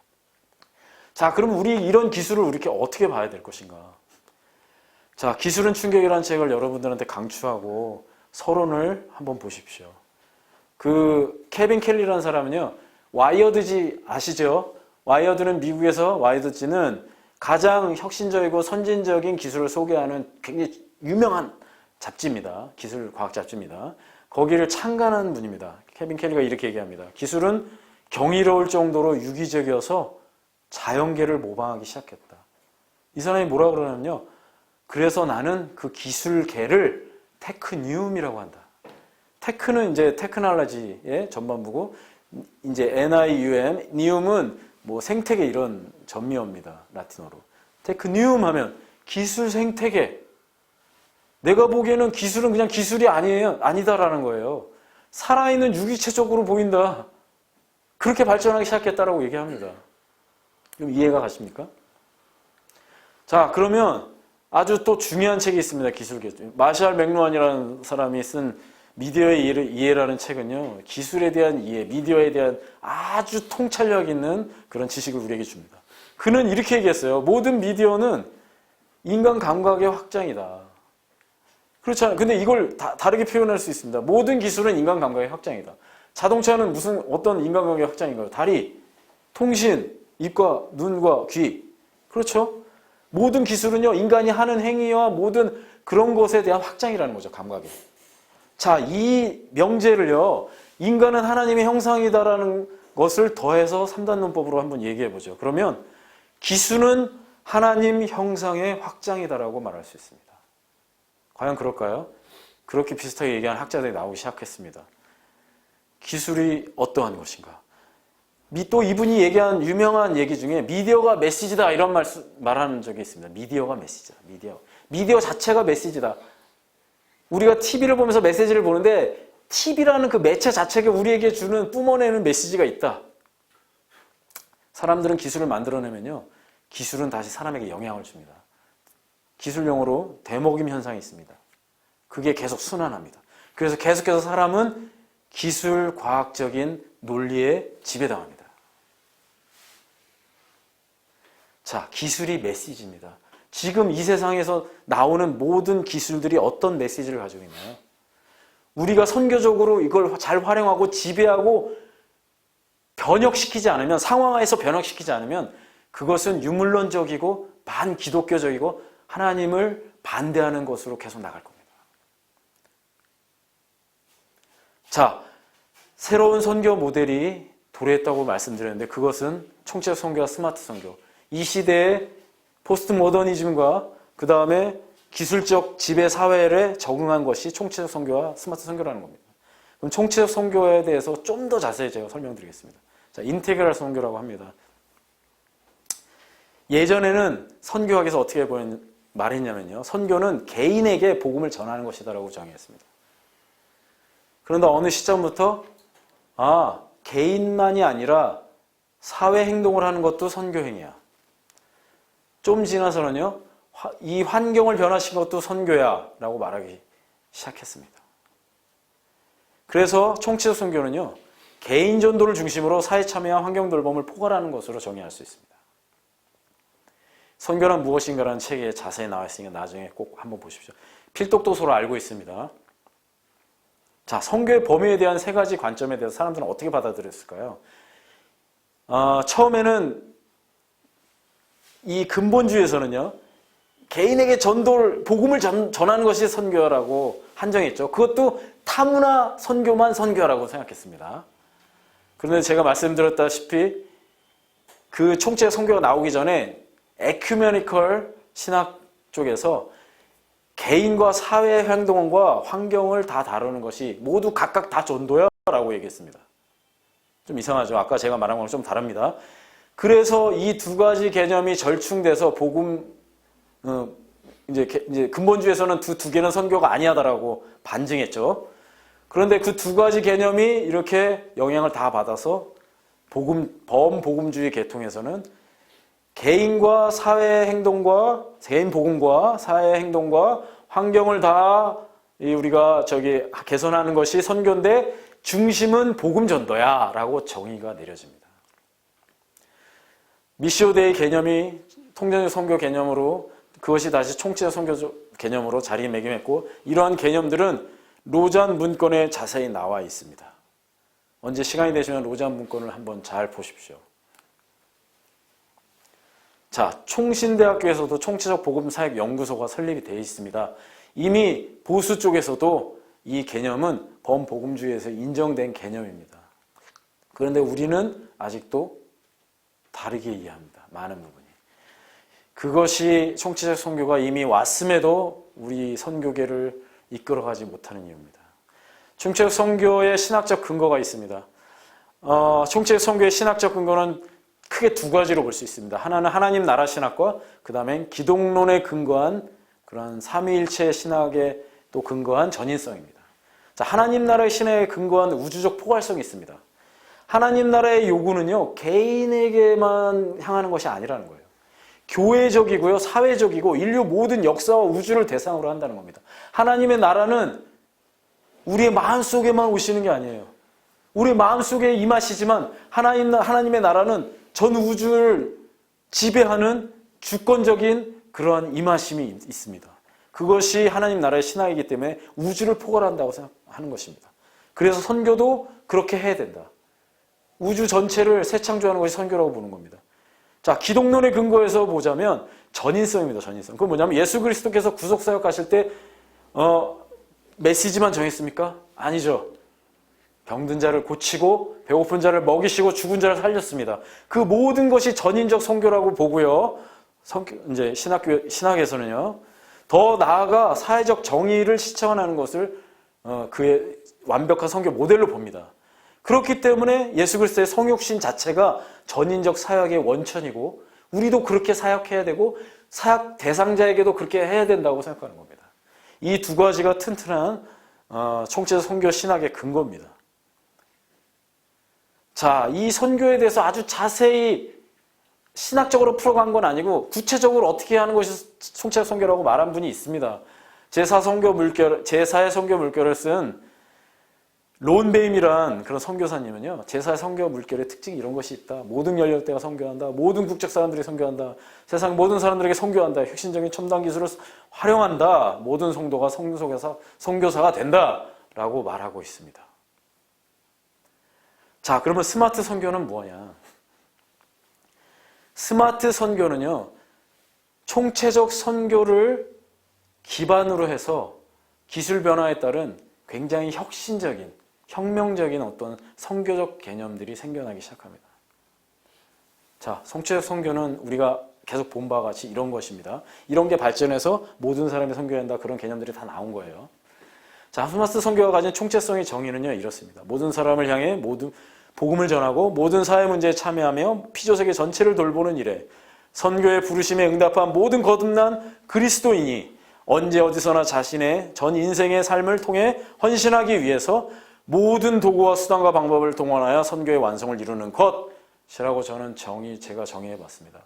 A: 자, 그럼 우리 이런 기술을 이렇게 어떻게 봐야 될 것인가? 자, 기술은 충격이라는 책을 여러분들한테 강추하고 서론을 한번 보십시오. 그 케빈 켈리라는 사람은요, 와이어드지 아시죠? 와이어드지는 가장 혁신적이고 선진적인 기술을 소개하는 굉장히 유명한 잡지입니다. 기술 과학 잡지입니다. 거기를 창간한 분입니다. 케빈 켈리가 이렇게 얘기합니다. 기술은 경이로울 정도로 유기적이어서 자연계를 모방하기 시작했다. 이 사람이 뭐라 그러냐면요. 그래서 나는 그 기술계를 테크니움이라고 한다. 테크는 이제 테크놀로지의 전반부고 이제 NIUM, 니움은 생태계 이런 전미어입니다. 라틴어로. 테크니움 하면 기술 생태계. 내가 보기에는 기술은 그냥 기술이 아니다라는 거예요. 살아있는 유기체적으로 보인다. 그렇게 발전하기 시작했다라고 얘기합니다. 좀 이해가 가십니까? 자, 그러면 아주 또 중요한 책이 있습니다. 기술계. 마샬 맥루한이라는 사람이 쓴 미디어의 이해라는 책은요. 기술에 대한 이해, 미디어에 대한 아주 통찰력 있는 그런 지식을 우리에게 줍니다. 그는 이렇게 얘기했어요. 모든 미디어는 인간 감각의 확장이다. 그렇잖아요. 근데 이걸 다르게 표현할 수 있습니다. 모든 기술은 인간 감각의 확장이다. 자동차는 어떤 인간 감각의 확장인가요? 다리, 통신, 입과 눈과 귀. 그렇죠? 모든 기술은요, 인간이 하는 행위와 모든 그런 것에 대한 확장이라는 거죠, 감각이. 자, 이 명제를요, 인간은 하나님의 형상이다라는 것을 더해서 3단 논법으로 한번 얘기해 보죠. 그러면 기술은 하나님 형상의 확장이다라고 말할 수 있습니다. 과연 그럴까요? 그렇게 비슷하게 얘기하는 학자들이 나오기 시작했습니다. 기술이 어떠한 것인가? 또 이분이 얘기한 유명한 얘기 중에 미디어가 메시지다 이런 말하는 적이 있습니다. 미디어가 메시지다. 미디어 자체가 메시지다. 우리가 TV를 보면서 메시지를 보는데 TV라는 그 매체 자체가 우리에게 주는 뿜어내는 메시지가 있다. 사람들은 기술을 만들어내면요. 기술은 다시 사람에게 영향을 줍니다. 기술 용어로 되먹임 현상이 있습니다. 그게 계속 순환합니다. 그래서 계속해서 사람은 기술 과학적인 논리에 지배당합니다. 자, 기술이 메시지입니다. 지금 이 세상에서 나오는 모든 기술들이 어떤 메시지를 가지고 있나요? 우리가 선교적으로 이걸 잘 활용하고 지배하고 변혁시키지 않으면, 상황화해서 변혁시키지 않으면 그것은 유물론적이고 반기독교적이고 하나님을 반대하는 것으로 계속 나갈 겁니다. 자, 새로운 선교 모델이 도래했다고 말씀드렸는데 그것은 총체적 선교와 스마트 선교. 이 시대의 포스트 모더니즘과 그 다음에 기술적 지배 사회에 적응한 것이 총체적 선교와 스마트 선교라는 겁니다. 그럼 총체적 선교에 대해서 좀 더 자세히 제가 설명드리겠습니다. 자, 인테그랄 선교라고 합니다. 예전에는 선교학에서 어떻게 말했냐면요. 선교는 개인에게 복음을 전하는 것이다라고 정의했습니다. 그런데 어느 시점부터 개인만이 아니라 사회 행동을 하는 것도 선교행위야. 좀 지나서는요. 이 환경을 변화시킨 것도 선교야 라고 말하기 시작했습니다. 그래서 총체적 선교는요. 개인 전도를 중심으로 사회 참여와 환경 돌봄을 포괄하는 것으로 정의할 수 있습니다. 선교란 무엇인가라는 책에 자세히 나와 있으니까 나중에 꼭 한번 보십시오. 필독도서로 알고 있습니다. 자, 선교의 범위에 대한 세 가지 관점에 대해서 사람들은 어떻게 받아들였을까요? 처음에는 이 근본주의에서는요. 개인에게 복음을 전하는 것이 선교라고 한정했죠. 그것도 타문화 선교만 선교라고 생각했습니다. 그런데 제가 말씀드렸다시피 그 총체적 선교가 나오기 전에 에큐메니컬 신학 쪽에서 개인과 사회 행동과 환경을 다 다루는 것이 모두 각각 다 전도야 라고 얘기했습니다. 좀 이상하죠. 아까 제가 말한 거랑 좀 다릅니다. 그래서 이 두 가지 개념이 절충돼서 복음 이제 근본주의에서는 두 개는 선교가 아니하다라고 반증했죠. 그런데 그 두 가지 개념이 이렇게 영향을 다 받아서 범복음주의 계통에서는 개인과 사회 행동과 개인 복음과 사회 행동과 환경을 다 우리가 개선하는 것이 선교인데 중심은 복음 전도야라고 정의가 내려집니다. 미시오데이 개념이 통전적 선교 개념으로 그것이 다시 총체적 선교 개념으로 자리매김했고 이러한 개념들은 로잔 문건에 자세히 나와 있습니다. 언제 시간이 되시면 로잔 문건을 한번 잘 보십시오. 자, 총신대학교에서도 총체적 복음사역 연구소가 설립이 되어 있습니다. 이미 보수 쪽에서도 이 개념은 범복음주의에서 인정된 개념입니다. 그런데 우리는 아직도 다르게 이해합니다. 많은 부분이. 그것이 총체적 선교가 이미 왔음에도 우리 선교계를 이끌어가지 못하는 이유입니다. 총체적 선교의 신학적 근거가 있습니다. 총체적 선교의 신학적 근거는 크게 두 가지로 볼 수 있습니다. 하나는 하나님 나라 신학과 그 다음엔 기독론에 근거한 그런 삼위일체 신학에 또 근거한 전인성입니다. 자, 하나님 나라의 신학에 근거한 우주적 포괄성이 있습니다. 하나님 나라의 요구는요, 개인에게만 향하는 것이 아니라는 거예요. 교회적이고요, 사회적이고 인류 모든 역사와 우주를 대상으로 한다는 겁니다. 하나님의 나라는 우리의 마음속에만 오시는 게 아니에요. 우리 마음속에 임하시지만 하나님의 나라는 전 우주를 지배하는 주권적인 그러한 임하심이 있습니다. 그것이 하나님 나라의 신학이기 때문에 우주를 포괄한다고 생각하는 것입니다. 그래서 선교도 그렇게 해야 된다. 우주 전체를 새창조하는 것이 선교라고 보는 겁니다. 자, 기독론의 근거에서 보자면 전인성입니다. 전인성. 그건 뭐냐면 예수 그리스도께서 구속사역 하실 때 메시지만 정했습니까? 아니죠. 병든 자를 고치고 배고픈 자를 먹이시고 죽은 자를 살렸습니다. 그 모든 것이 전인적 선교라고 보고요. 이제 신학에서는요. 더 나아가 사회적 정의를 실천하는 것을 그의 완벽한 선교 모델로 봅니다. 그렇기 때문에 예수 그리스도의 성육신 자체가 전인적 사역의 원천이고 우리도 그렇게 사역해야 되고 사역 대상자에게도 그렇게 해야 된다고 생각하는 겁니다. 이 두 가지가 튼튼한 총체적 선교 신학의 근거입니다. 자, 이 선교에 대해서 아주 자세히 신학적으로 풀어간 건 아니고 구체적으로 어떻게 하는 것이 총체적 선교라고 말한 분이 있습니다. 제4의 선교 물결을 쓴 론 베임이란 그런 선교사님은요, 제4의 선교 물결의 특징이 이런 것이 있다. 모든 연령대가 선교한다. 모든 국적 사람들이 선교한다. 세상 모든 사람들에게 선교한다. 혁신적인 첨단 기술을 활용한다. 모든 성도가 선교사가 된다. 라고 말하고 있습니다. 자, 그러면 스마트 선교는 뭐냐? 스마트 선교는요, 총체적 선교를 기반으로 해서 기술 변화에 따른 굉장히 혁신적인, 혁명적인 어떤 선교적 개념들이 생겨나기 시작합니다. 자, 총체적 선교는 우리가 계속 본 바와 같이 이런 것입니다. 이런 게 발전해서 모든 사람이 선교해야 한다, 그런 개념들이 다 나온 거예요. 자, 스마트 선교가 가진 총체성의 정의는요, 이렇습니다. 모든 사람을 향해 모든 복음을 전하고 모든 사회 문제에 참여하며 피조세계 전체를 돌보는 일에 선교의 부르심에 응답한 모든 거듭난 그리스도인이 언제 어디서나 자신의 전 인생의 삶을 통해 헌신하기 위해서 모든 도구와 수단과 방법을 동원하여 선교의 완성을 이루는 것이라고 저는 제가 정의해 봤습니다.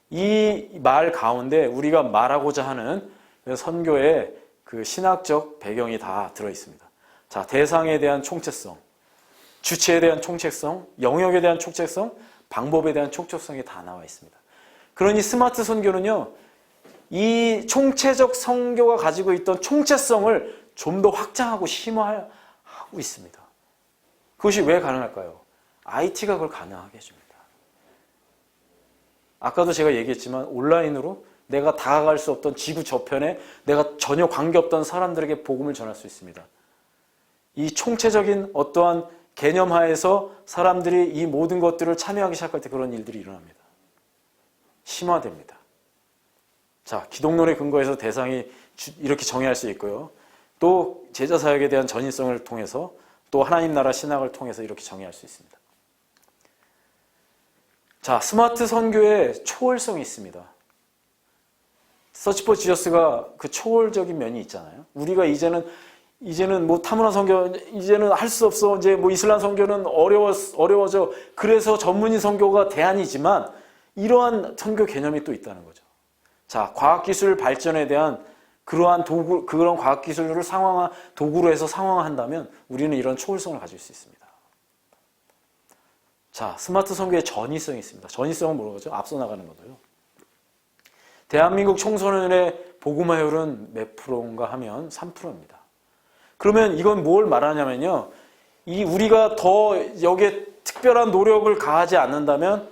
A: 이 말 가운데 우리가 말하고자 하는 선교의 그 신학적 배경이 다 들어 있습니다. 자, 대상에 대한 총체성, 주체에 대한 총체성, 영역에 대한 총체성, 방법에 대한 총체성이 다 나와 있습니다. 그러니 스마트 선교는요, 이 총체적 선교가 가지고 있던 총체성을 좀 더 확장하고 심화하고 있습니다. 그것이 왜 가능할까요? IT가 그걸 가능하게 해줍니다. 아까도 제가 얘기했지만 온라인으로 내가 다가갈 수 없던 지구 저편에 내가 전혀 관계없던 사람들에게 복음을 전할 수 있습니다. 이 총체적인 어떠한 개념하에서 사람들이 이 모든 것들을 참여하기 시작할 때 그런 일들이 일어납니다. 심화됩니다. 자, 기독론에 근거해서 대상이 이렇게 정의할 수 있고요. 또 제자사역에 대한 전인성을 통해서 또 하나님 나라 신학을 통해서 이렇게 정의할 수 있습니다. 자, 스마트 선교의 초월성이 있습니다. 서치 포 지저스가 그 초월적인 면이 있잖아요. 우리가 이제는 뭐 타문화 선교 이제는 할 수 없어. 이제 뭐 이슬람 선교는 어려워져. 그래서 전문인 선교가 대안이지만 이러한 선교 개념이 또 있다는 거죠. 자, 과학기술 발전에 대한 그러한 그런 과학기술을 도구로 해서 상황화한다면 우리는 이런 초월성을 가질 수 있습니다. 자, 스마트 선교의 전위성이 있습니다. 전위성은 뭐죠? 앞서 나가는 거고요. 대한민국 청소년의 복음화율은 몇 프로인가 하면 3%입니다. 그러면 이건 뭘 말하냐면요. 우리가 더 여기에 특별한 노력을 가하지 않는다면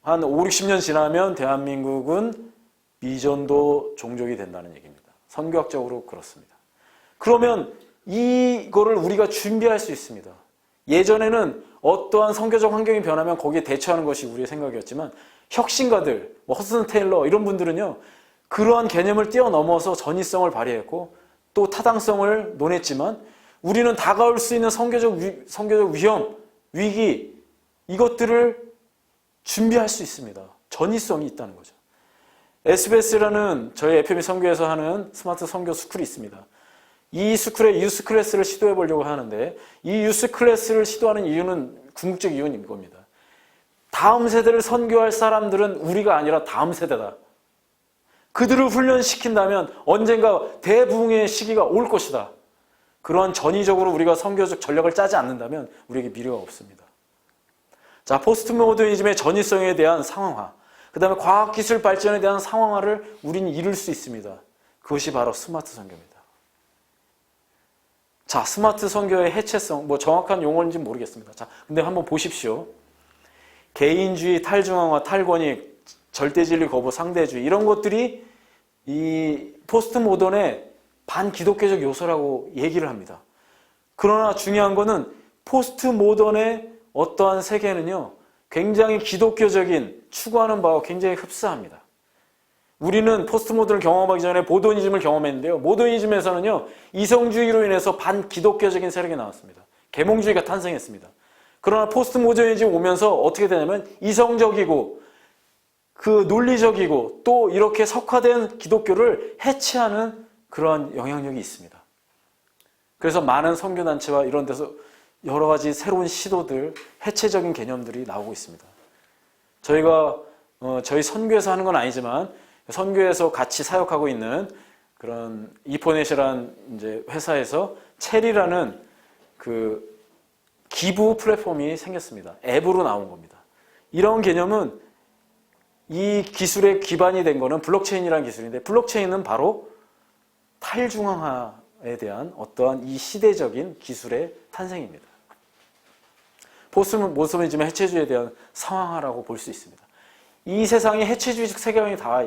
A: 한 5, 60년 지나면 대한민국은 미전도 종족이 된다는 얘기입니다. 선교학적으로 그렇습니다. 그러면 이거를 우리가 준비할 수 있습니다. 예전에는 어떠한 선교적 환경이 변하면 거기에 대처하는 것이 우리의 생각이었지만 혁신가들, 허슨 테일러 이런 분들은요. 그러한 개념을 뛰어넘어서 전위성을 발휘했고 또 타당성을 논했지만 우리는 다가올 수 있는 선교적 위험, 위기 이것들을 준비할 수 있습니다. 전위성이 있다는 거죠. SBS라는 저희 FM이 선교에서 하는 스마트 선교 스쿨이 있습니다. 이 스쿨에 유스 클래스를 시도해 보려고 하는데 이 유스 클래스를 시도하는 이유는 궁극적 이유는 이겁니다. 다음 세대를 선교할 사람들은 우리가 아니라 다음 세대다. 그들을 훈련시킨다면 언젠가 대부흥의 시기가 올 것이다. 그러한 전위적으로 우리가 선교적 전략을 짜지 않는다면 우리에게 미래가 없습니다. 자, 포스트 모더니즘의 전위성에 대한 상황화, 그 다음에 과학기술 발전에 대한 상황화를 우리는 이룰 수 있습니다. 그것이 바로 스마트 선교입니다. 자, 스마트 선교의 해체성, 뭐 정확한 용어인지 모르겠습니다. 자, 근데 한번 보십시오. 개인주의, 탈중앙화, 탈권익, 절대진리 거부, 상대주의 이런 것들이 이 포스트 모던의 반기독교적 요소라고 얘기를 합니다. 그러나 중요한 거는 포스트 모던의 어떠한 세계는요, 굉장히 기독교적인 추구하는 바와 굉장히 흡사합니다. 우리는 포스트 모던을 경험하기 전에 모더니즘을 경험했는데요. 모더니즘에서는요, 이성주의로 인해서 반기독교적인 세력이 나왔습니다. 계몽주의가 탄생했습니다. 그러나 포스트 모더니즘 오면서 어떻게 되냐면 이성적이고 그 논리적이고 또 이렇게 석화된 기독교를 해체하는 그러한 영향력이 있습니다. 그래서 많은 선교단체와 이런 데서 여러 가지 새로운 시도들, 해체적인 개념들이 나오고 있습니다. 저희가 저희 선교에서 하는 건 아니지만 선교에서 같이 사역하고 있는 그런 이포넷이라는 이제 회사에서 체리라는 그 기부 플랫폼이 생겼습니다. 앱으로 나온 겁니다. 이런 개념은 이 기술의 기반이 된 거는 블록체인이라는 기술인데 블록체인은 바로 탈중앙화에 대한 어떠한 이 시대적인 기술의 탄생입니다. 포스트 모더니즘의 해체주의에 대한 상황화라고 볼 수 있습니다. 이 세상에 해체주의적 세계관이 다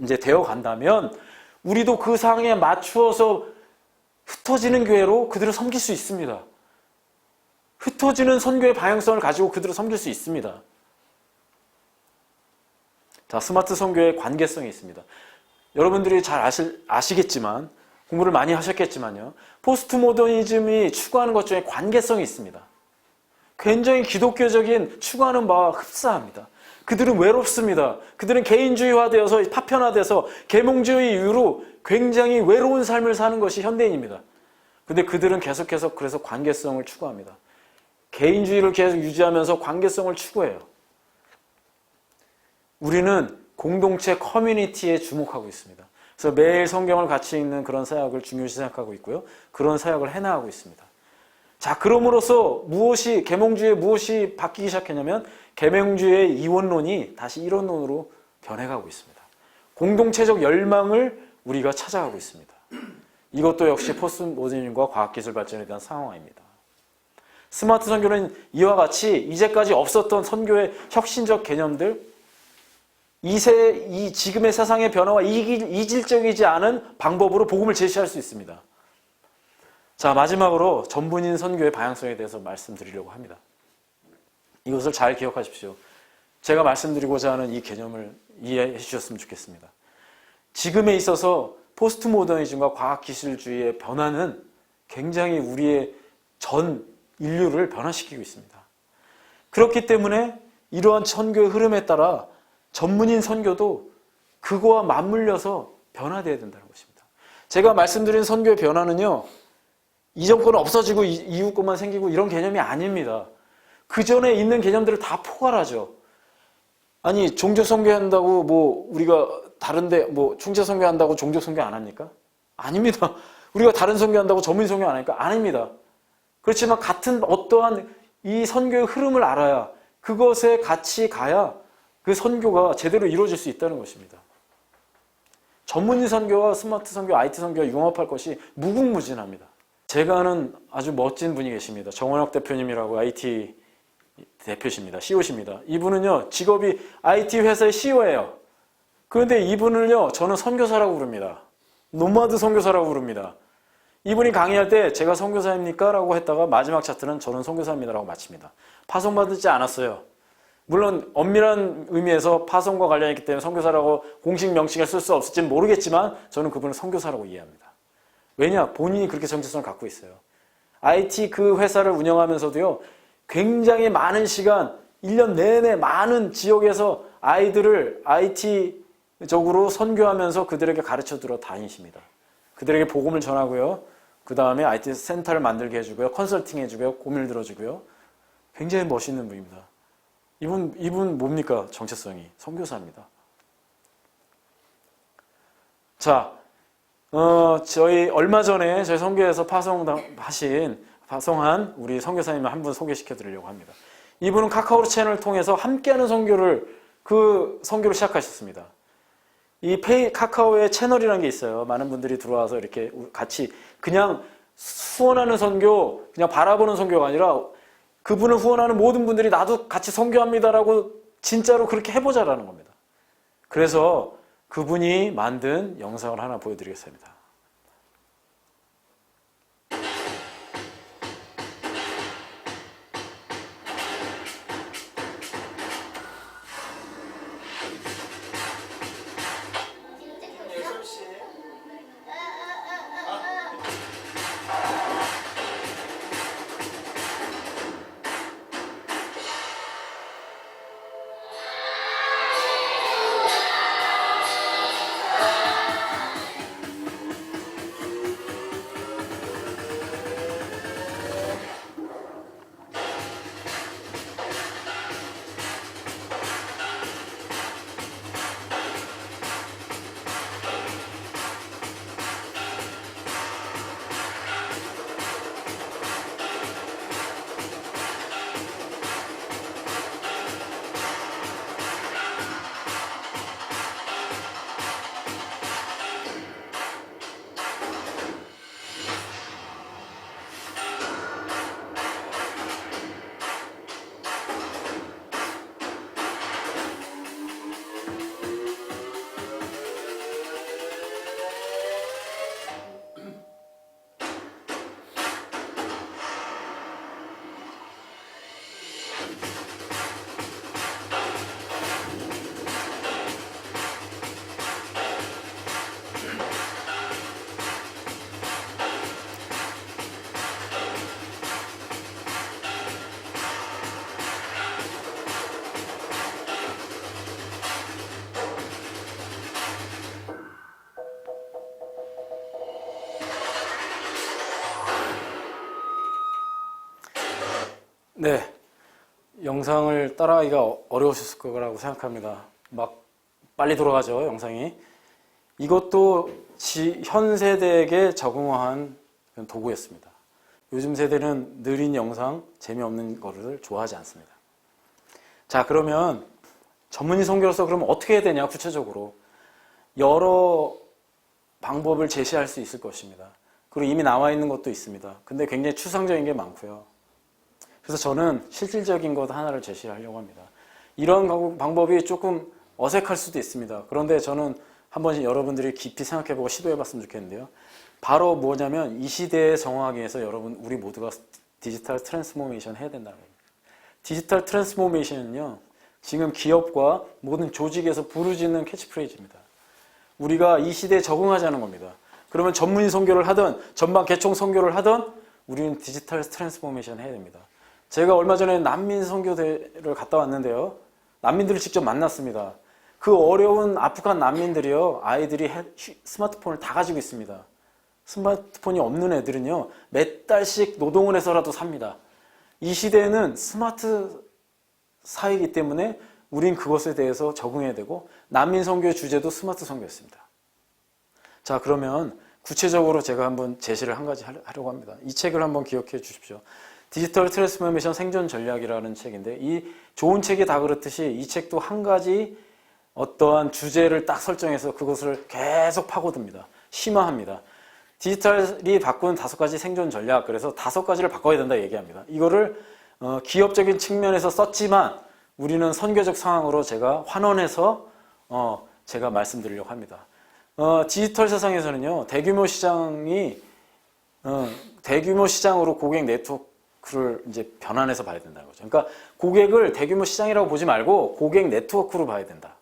A: 이제 되어 간다면 우리도 그 상황에 맞추어서 흩어지는 교회로 그들을 섬길 수 있습니다. 흩어지는 선교의 방향성을 가지고 그들을 섬길 수 있습니다. 자, 스마트 선교의 관계성이 있습니다. 여러분들이 잘 아시겠지만, 공부를 많이 하셨겠지만요, 포스트 모더니즘이 추구하는 것 중에 관계성이 있습니다. 굉장히 기독교적인 추구하는 바와 흡사합니다. 그들은 외롭습니다. 그들은 개인주의화되어서 파편화돼서 계몽주의 이후로 굉장히 외로운 삶을 사는 것이 현대인입니다. 근데 그들은 계속해서 그래서 관계성을 추구합니다. 개인주의를 계속 유지하면서 관계성을 추구해요. 우리는 공동체 커뮤니티에 주목하고 있습니다. 그래서 매일 성경을 같이 읽는 그런 사역을 중요시 생각하고 있고요. 그런 사역을 해나가고 있습니다. 자, 그럼으로써 계몽주의의 무엇이 바뀌기 시작했냐면 계몽주의의 이원론이 다시 이론론으로 변해가고 있습니다. 공동체적 열망을 우리가 찾아가고 있습니다. 이것도 역시 포스트 모더니즘과 과학기술 발전에 대한 상황입니다. 스마트 선교는 이와 같이 이제까지 없었던 선교의 혁신적 개념들, 이 지금의 세상의 변화와 이질적이지 않은 방법으로 복음을 제시할 수 있습니다. 자, 마지막으로 전문인 선교의 방향성에 대해서 말씀드리려고 합니다. 이것을 잘 기억하십시오. 제가 말씀드리고자 하는 이 개념을 이해해 주셨으면 좋겠습니다. 지금에 있어서 포스트 모더니즘과 과학기술주의의 변화는 굉장히 우리의 전 인류를 변화시키고 있습니다. 그렇기 때문에 이러한 선교의 흐름에 따라 전문인 선교도 그거와 맞물려서 변화되어야 된다는 것입니다. 제가 말씀드린 선교의 변화는요, 이전 거는 없어지고 이후 것만 생기고 이런 개념이 아닙니다. 그 전에 있는 개념들을 다 포괄하죠. 아니, 종족 선교한다고 우리가 다른데 총체 선교한다고 종족 선교 안 합니까? 아닙니다. 우리가 다른 선교한다고 전문 선교 안 하니까 아닙니다. 그렇지만 같은 어떠한 이 선교의 흐름을 알아야, 그것에 같이 가야 그 선교가 제대로 이루어질 수 있다는 것입니다. 전문인 선교와 스마트 선교, IT 선교가 융합할 것이 무궁무진합니다. 제가 아는 아주 멋진 분이 계십니다. 정원혁 대표님이라고 IT 대표십니다. CEO십니다. 이분은요, 직업이 IT 회사의 CEO예요. 그런데 이분을요, 저는 선교사라고 부릅니다. 노마드 선교사라고 부릅니다. 이분이 강의할 때 제가 선교사입니까? 라고 했다가 마지막 차트는 저는 선교사입니다 라고 마칩니다. 파송받지 않았어요. 물론 엄밀한 의미에서 파송과 관련이 있기 때문에 선교사라고 공식 명칭을 쓸 수 없을지는 모르겠지만 저는 그분을 선교사라고 이해합니다. 왜냐? 본인이 그렇게 정체성을 갖고 있어요. IT 그 회사를 운영하면서도요, 굉장히 많은 시간, 1년 내내 많은 지역에서 아이들을 IT적으로 선교하면서 그들에게 가르쳐 들어 다니십니다. 그들에게 복음을 전하고요. 그 다음에 IT 센터를 만들게 해주고요. 컨설팅 해주고요. 고민을 들어주고요. 굉장히 멋있는 분입니다. 이분 뭡니까? 정체성이 선교사입니다. 자, 저희 얼마 전에 저희 선교에서 파송한 우리 선교사님을 한 분 소개시켜 드리려고 합니다. 이분은 카카오 채널을 통해서 함께하는 선교를 시작하셨습니다. 이 카카오의 채널이라는 게 있어요. 많은 분들이 들어와서 이렇게 같이 그냥 후원하는 선교, 그냥 바라보는 선교가 아니라 그분을 후원하는 모든 분들이 나도 같이 선교합니다라고 진짜로 그렇게 해보자라는 겁니다. 그래서 그분이 만든 영상을 하나 보여드리겠습니다. 네, 영상을 따라하기가 어려우셨을 거라고 생각합니다. 막 빨리 돌아가죠, 영상이. 이것도 현 세대에게 적응한 도구였습니다. 요즘 세대는 느린 영상, 재미없는 거를 좋아하지 않습니다. 자, 그러면 전문의 선교로서 그러면 어떻게 해야 되냐, 구체적으로. 여러 방법을 제시할 수 있을 것입니다. 그리고 이미 나와 있는 것도 있습니다. 근데 굉장히 추상적인 게 많고요. 그래서 저는 실질적인 것 하나를 제시하려고 합니다. 이런 방법이 조금 어색할 수도 있습니다. 그런데 저는 한 번씩 여러분들이 깊이 생각해보고 시도해봤으면 좋겠는데요. 바로 뭐냐면 이 시대에 정화하기 위해서 여러분, 우리 모두가 디지털 트랜스포메이션 해야 된다는 겁니다. 디지털 트랜스포메이션은요, 지금 기업과 모든 조직에서 부르짖는 캐치프레이즈입니다. 우리가 이 시대에 적응하자는 겁니다. 그러면 전문의 선교를 하든 전방 개총 선교를 하든 우리는 디지털 트랜스포메이션 해야 됩니다. 제가 얼마 전에 난민 선교대를 갔다 왔는데요. 난민들을 직접 만났습니다. 그 어려운 아프간 난민들이요, 아이들이 스마트폰을 다 가지고 있습니다. 스마트폰이 없는 애들은요, 몇 달씩 노동을 해서라도 삽니다. 이 시대에는 스마트 사회이기 때문에 우린 그것에 대해서 적응해야 되고, 난민 선교의 주제도 스마트 선교였습니다. 자, 그러면 구체적으로 제가 한번 제시를 한 가지 하려고 합니다. 이 책을 한번 기억해 주십시오. 디지털 트랜스포메이션 생존 전략이라는 책인데, 이 좋은 책이 다 그렇듯이 이 책도 한 가지 어떠한 주제를 딱 설정해서 그것을 계속 파고듭니다. 심화합니다. 디지털이 바꾸는 5가지 생존 전략, 그래서 5가지를 바꿔야 된다 얘기합니다. 이거를 기업적인 측면에서 썼지만 우리는 선교적 상황으로 제가 환원해서 제가 말씀드리려고 합니다. 디지털 세상에서는요, 대규모 시장으로 고객 네트워크를 이제 변환해서 봐야 된다는 거죠. 그러니까 고객을 대규모 시장이라고 보지 말고 고객 네트워크로 봐야 된다.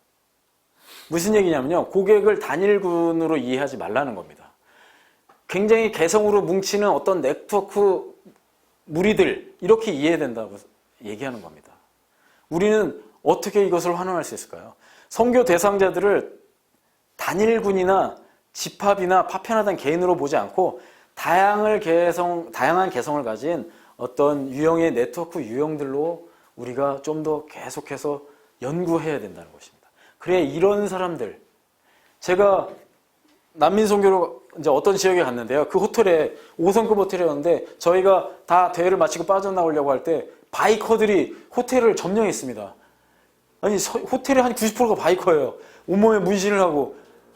A: 무슨 얘기냐면요, 고객을 단일군으로 이해하지 말라는 겁니다. 굉장히 개성으로 뭉치는 어떤 네트워크 무리들, 이렇게 이해해야 된다고 얘기하는 겁니다. 우리는 어떻게 이것을 환원할 수 있을까요? 선교 대상자들을 단일군이나 집합이나 파편화된 개인으로 보지 않고 다양한 개성을 가진 어떤 유형의 네트워크 유형들로 우리가 좀 더 계속해서 연구해야 된다는 것입니다. 그래, 이런 사람들, 제가 난민 선교로 이제 어떤 지역에 갔는데요. 그 호텔에 5성급 호텔이었는데 저희가 다 대회를 마치고 빠져나오려고 할 때 바이커들이 호텔을 점령했습니다. 아니, 호텔의 한 90%가 바이커예요. 온몸에 문신을 하고.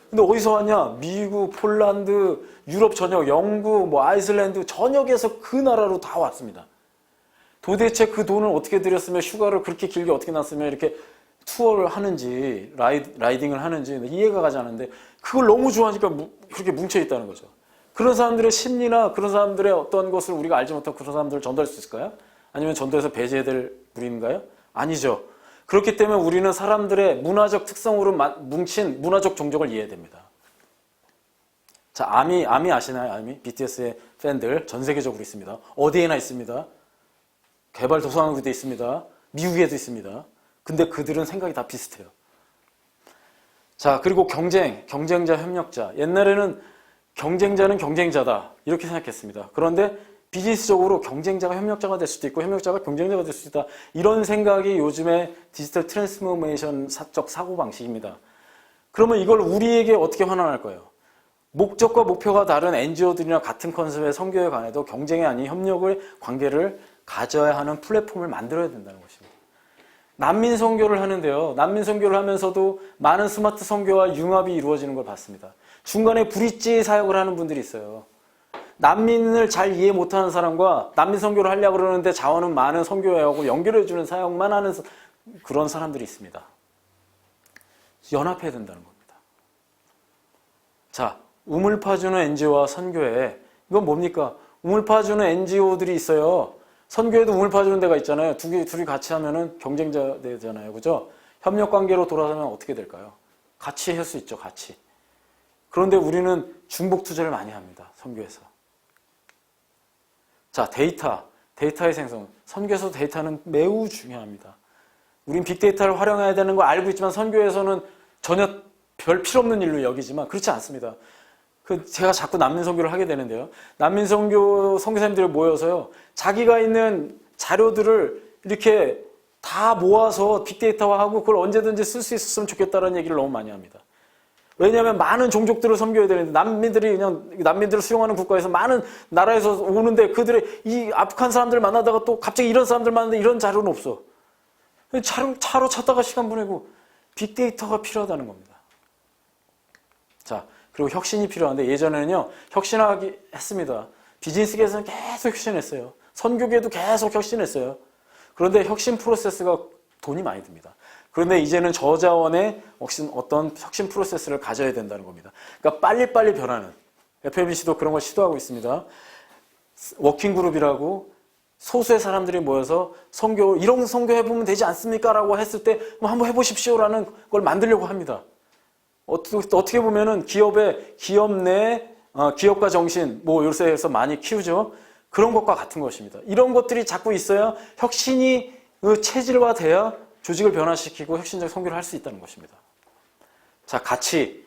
A: 근데 어디서 왔냐? 미국, 폴란드, 유럽 전역, 영국, 아이슬란드 전역에서 그 나라로 다 왔습니다. 도대체 그 돈을 어떻게 들였으면, 휴가를 그렇게 길게 어떻게 났으면 이렇게 투어를 하는지, 라이딩을 하는지 이해가 가지 않는데, 그걸 너무 좋아하니까 그렇게 뭉쳐있다는 거죠. 그런 사람들의 심리나 그런 사람들의 어떤 것을 우리가 알지 못하고 그런 사람들을 전달할 수 있을까요? 아니면 전도해서 배제해야 될 우리인가요? 아니죠. 그렇기 때문에 우리는 사람들의 문화적 특성으로 뭉친 문화적 종족을 이해해야 됩니다. 자, 아미 아시나요? 아미? BTS의 팬들 전 세계적으로 있습니다. 어디에나 있습니다. 개발도상국에도 있습니다. 미국에도 있습니다. 근데 그들은 생각이 다 비슷해요. 자, 그리고 경쟁자, 협력자. 옛날에는 경쟁자는 경쟁자다, 이렇게 생각했습니다. 그런데 비즈니스적으로 경쟁자가 협력자가 될 수도 있고 협력자가 경쟁자가 될 수도 있다, 이런 생각이 요즘의 디지털 트랜스포메이션 사적 사고방식입니다. 그러면 이걸 우리에게 어떻게 환원할 거예요? 목적과 목표가 다른 NGO들이나 같은 컨셉의 선교에 관해도 경쟁이 아닌 협력의 관계를 가져야 하는 플랫폼을 만들어야 된다는 것입니다. 난민 선교를 하는데요, 난민 선교를 하면서도 많은 스마트 선교와 융합이 이루어지는 걸 봤습니다. 중간에 브릿지 사역을 하는 분들이 있어요. 난민을 잘 이해 못하는 사람과 난민 선교를 하려고 그러는데 자원은 많은 선교회하고 연결해주는 사역만 하는 그런 사람들이 있습니다. 연합해야 된다는 겁니다. 자, 우물 파주는 NGO와 선교회, 이건 뭡니까? 우물 파주는 NGO들이 있어요. 선교회도 우물 파주는 데가 있잖아요. 둘이 같이 하면은 경쟁자 되잖아요. 그죠? 협력 관계로 돌아서면 어떻게 될까요? 같이 할 수 있죠, 같이. 그런데 우리는 중복 투자를 많이 합니다, 선교에서. 자, 데이터의 생성. 선교에서 데이터는 매우 중요합니다. 우린 빅데이터를 활용해야 되는 걸 알고 있지만 선교에서는 전혀 별 필요 없는 일로 여기지만 그렇지 않습니다. 제가 자꾸 난민 선교를 하게 되는데요. 난민 선교 선교사님들이 모여서요, 자기가 있는 자료들을 이렇게 다 모아서 빅데이터화하고 그걸 언제든지 쓸 수 있었으면 좋겠다는 얘기를 너무 많이 합니다. 왜냐하면 많은 종족들을 섬겨야 되는데 난민들을 수용하는 국가에서 많은 나라에서 오는데 그들의 이 아프간 사람들 만나다가 또 갑자기 이런 사람들 만나는데 이런 자료는 없어. 차로 찾다가 시간 보내고 빅데이터가 필요하다는 겁니다. 자, 그리고 혁신이 필요한데 예전에는요 혁신하기 했습니다. 비즈니스계에서는 계속 혁신했어요. 선교계도 계속 혁신했어요. 그런데 혁신 프로세스가 돈이 많이 듭니다. 그런데 이제는 저자원의 어떤 혁신 프로세스를 가져야 된다는 겁니다. 그러니까 빨리빨리 변하는, FMC도 그런 걸 시도하고 있습니다. 워킹그룹이라고 소수의 사람들이 모여서 이런 선교 해보면 되지 않습니까? 라고 했을 때 한번 해보십시오라는 걸 만들려고 합니다. 어떻게 보면은 기업 내 기업가 정신, 요새에서 많이 키우죠. 그런 것과 같은 것입니다. 이런 것들이 자꾸 있어야 혁신이 체질화돼야 조직을 변화시키고 혁신적 선교를 할 수 있다는 것입니다. 자, 가치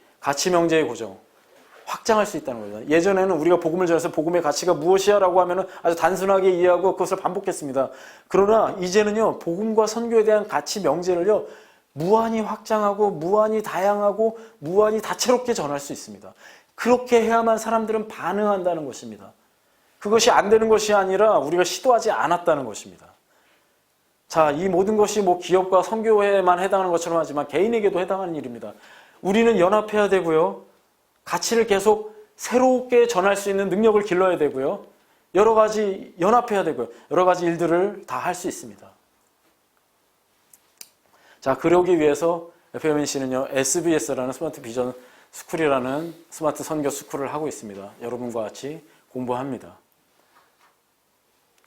A: 명제의 고정. 확장할 수 있다는 거죠. 예전에는 우리가 복음을 전해서 복음의 가치가 무엇이야 라고 하면은 아주 단순하게 이해하고 그것을 반복했습니다. 그러나 이제는요, 복음과 선교에 대한 가치 명제를요, 무한히 확장하고 무한히 다양하고 무한히 다채롭게 전할 수 있습니다. 그렇게 해야만 사람들은 반응한다는 것입니다. 그것이 안 되는 것이 아니라 우리가 시도하지 않았다는 것입니다. 자, 이 모든 것이 기업과 선교회에만 해당하는 것처럼 하지만 개인에게도 해당하는 일입니다. 우리는 연합해야 되고요. 가치를 계속 새롭게 전할 수 있는 능력을 길러야 되고요. 여러 가지 연합해야 되고요. 여러 가지 일들을 다 할 수 있습니다. 자, 그러기 위해서 FMNC는요, SBS라는 스마트 비전 스쿨이라는 스마트 선교 스쿨을 하고 있습니다. 여러분과 같이 공부합니다.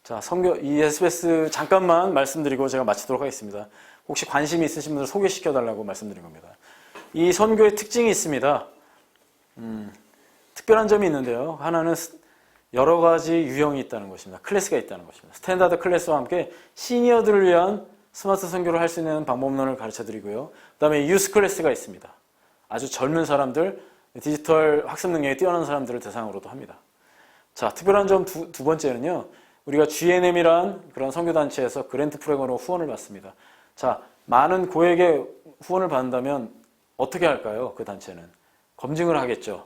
A: 자, 이 SBS 잠깐만 말씀드리고 제가 마치도록 하겠습니다. 혹시 관심이 있으신 분들 소개시켜달라고 말씀드린 겁니다. 이 선교의 특징이 있습니다. 특별한 점이 있는데요. 하나는 여러 가지 유형이 있다는 것입니다. 클래스가 있다는 것입니다. 스탠다드 클래스와 함께 시니어들을 위한 스마트 선교를 할 수 있는 방법론을 가르쳐 드리고요. 그 다음에 유스 클래스가 있습니다. 아주 젊은 사람들, 디지털 학습 능력이 뛰어난 사람들을 대상으로도 합니다. 자, 특별한 점 두 번째는요. 우리가 GNM이란 그런 선교단체에서 그랜트 프로그램으로 후원을 받습니다. 자, 많은 고액의 후원을 받는다면 어떻게 할까요? 그 단체는 검증을 하겠죠.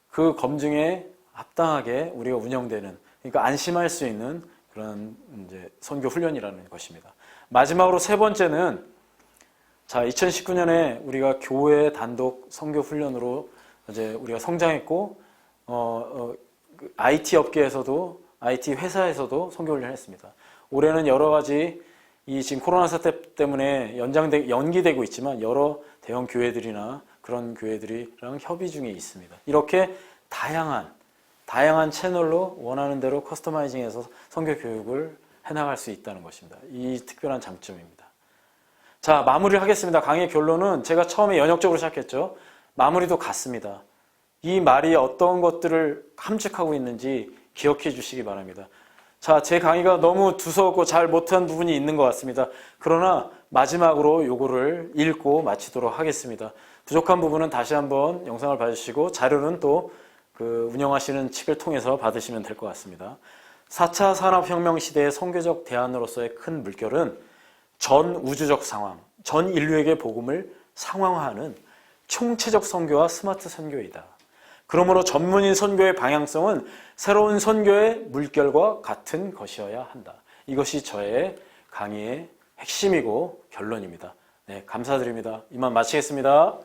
A: 그 검증에 합당하게 우리가 운영되는, 그러니까 안심할 수 있는 그런 이제 선교 훈련이라는 것입니다. 마지막으로 세 번째는, 자, 2019년에 우리가 교회 단독 선교 훈련으로 이제 우리가 성장했고, IT 업계에서도, IT 회사에서도 선교 훈련을 했습니다. 올해는 여러 가지 지금 코로나 사태 때문에 연기되고 있지만 여러 대형 교회들이나 그런 교회들이랑 협의 중에 있습니다. 이렇게 다양한 채널로 원하는 대로 커스터마이징해서 선교 교육을 해나갈 수 있다는 것입니다. 이 특별한 장점입니다. 자, 마무리를 하겠습니다. 강의의 결론은 제가 처음에 연역적으로 시작했죠. 마무리도 같습니다. 이 말이 어떤 것들을 함축하고 있는지 기억해 주시기 바랍니다. 자, 제 강의가 너무 두서웠고 잘 못한 부분이 있는 것 같습니다. 그러나 마지막으로 요거를 읽고 마치도록 하겠습니다. 부족한 부분은 다시 한번 영상을 봐주시고 자료는 또 운영하시는 측을 통해서 받으시면 될 것 같습니다. 4차 산업혁명 시대의 선교적 대안으로서의 큰 물결은 전 우주적 상황, 전 인류에게 복음을 상황화하는 총체적 선교와 스마트 선교이다. 그러므로 전문인 선교의 방향성은 새로운 선교의 물결과 같은 것이어야 한다. 이것이 저의 강의의 핵심이고 결론입니다. 네, 감사드립니다. 이만 마치겠습니다.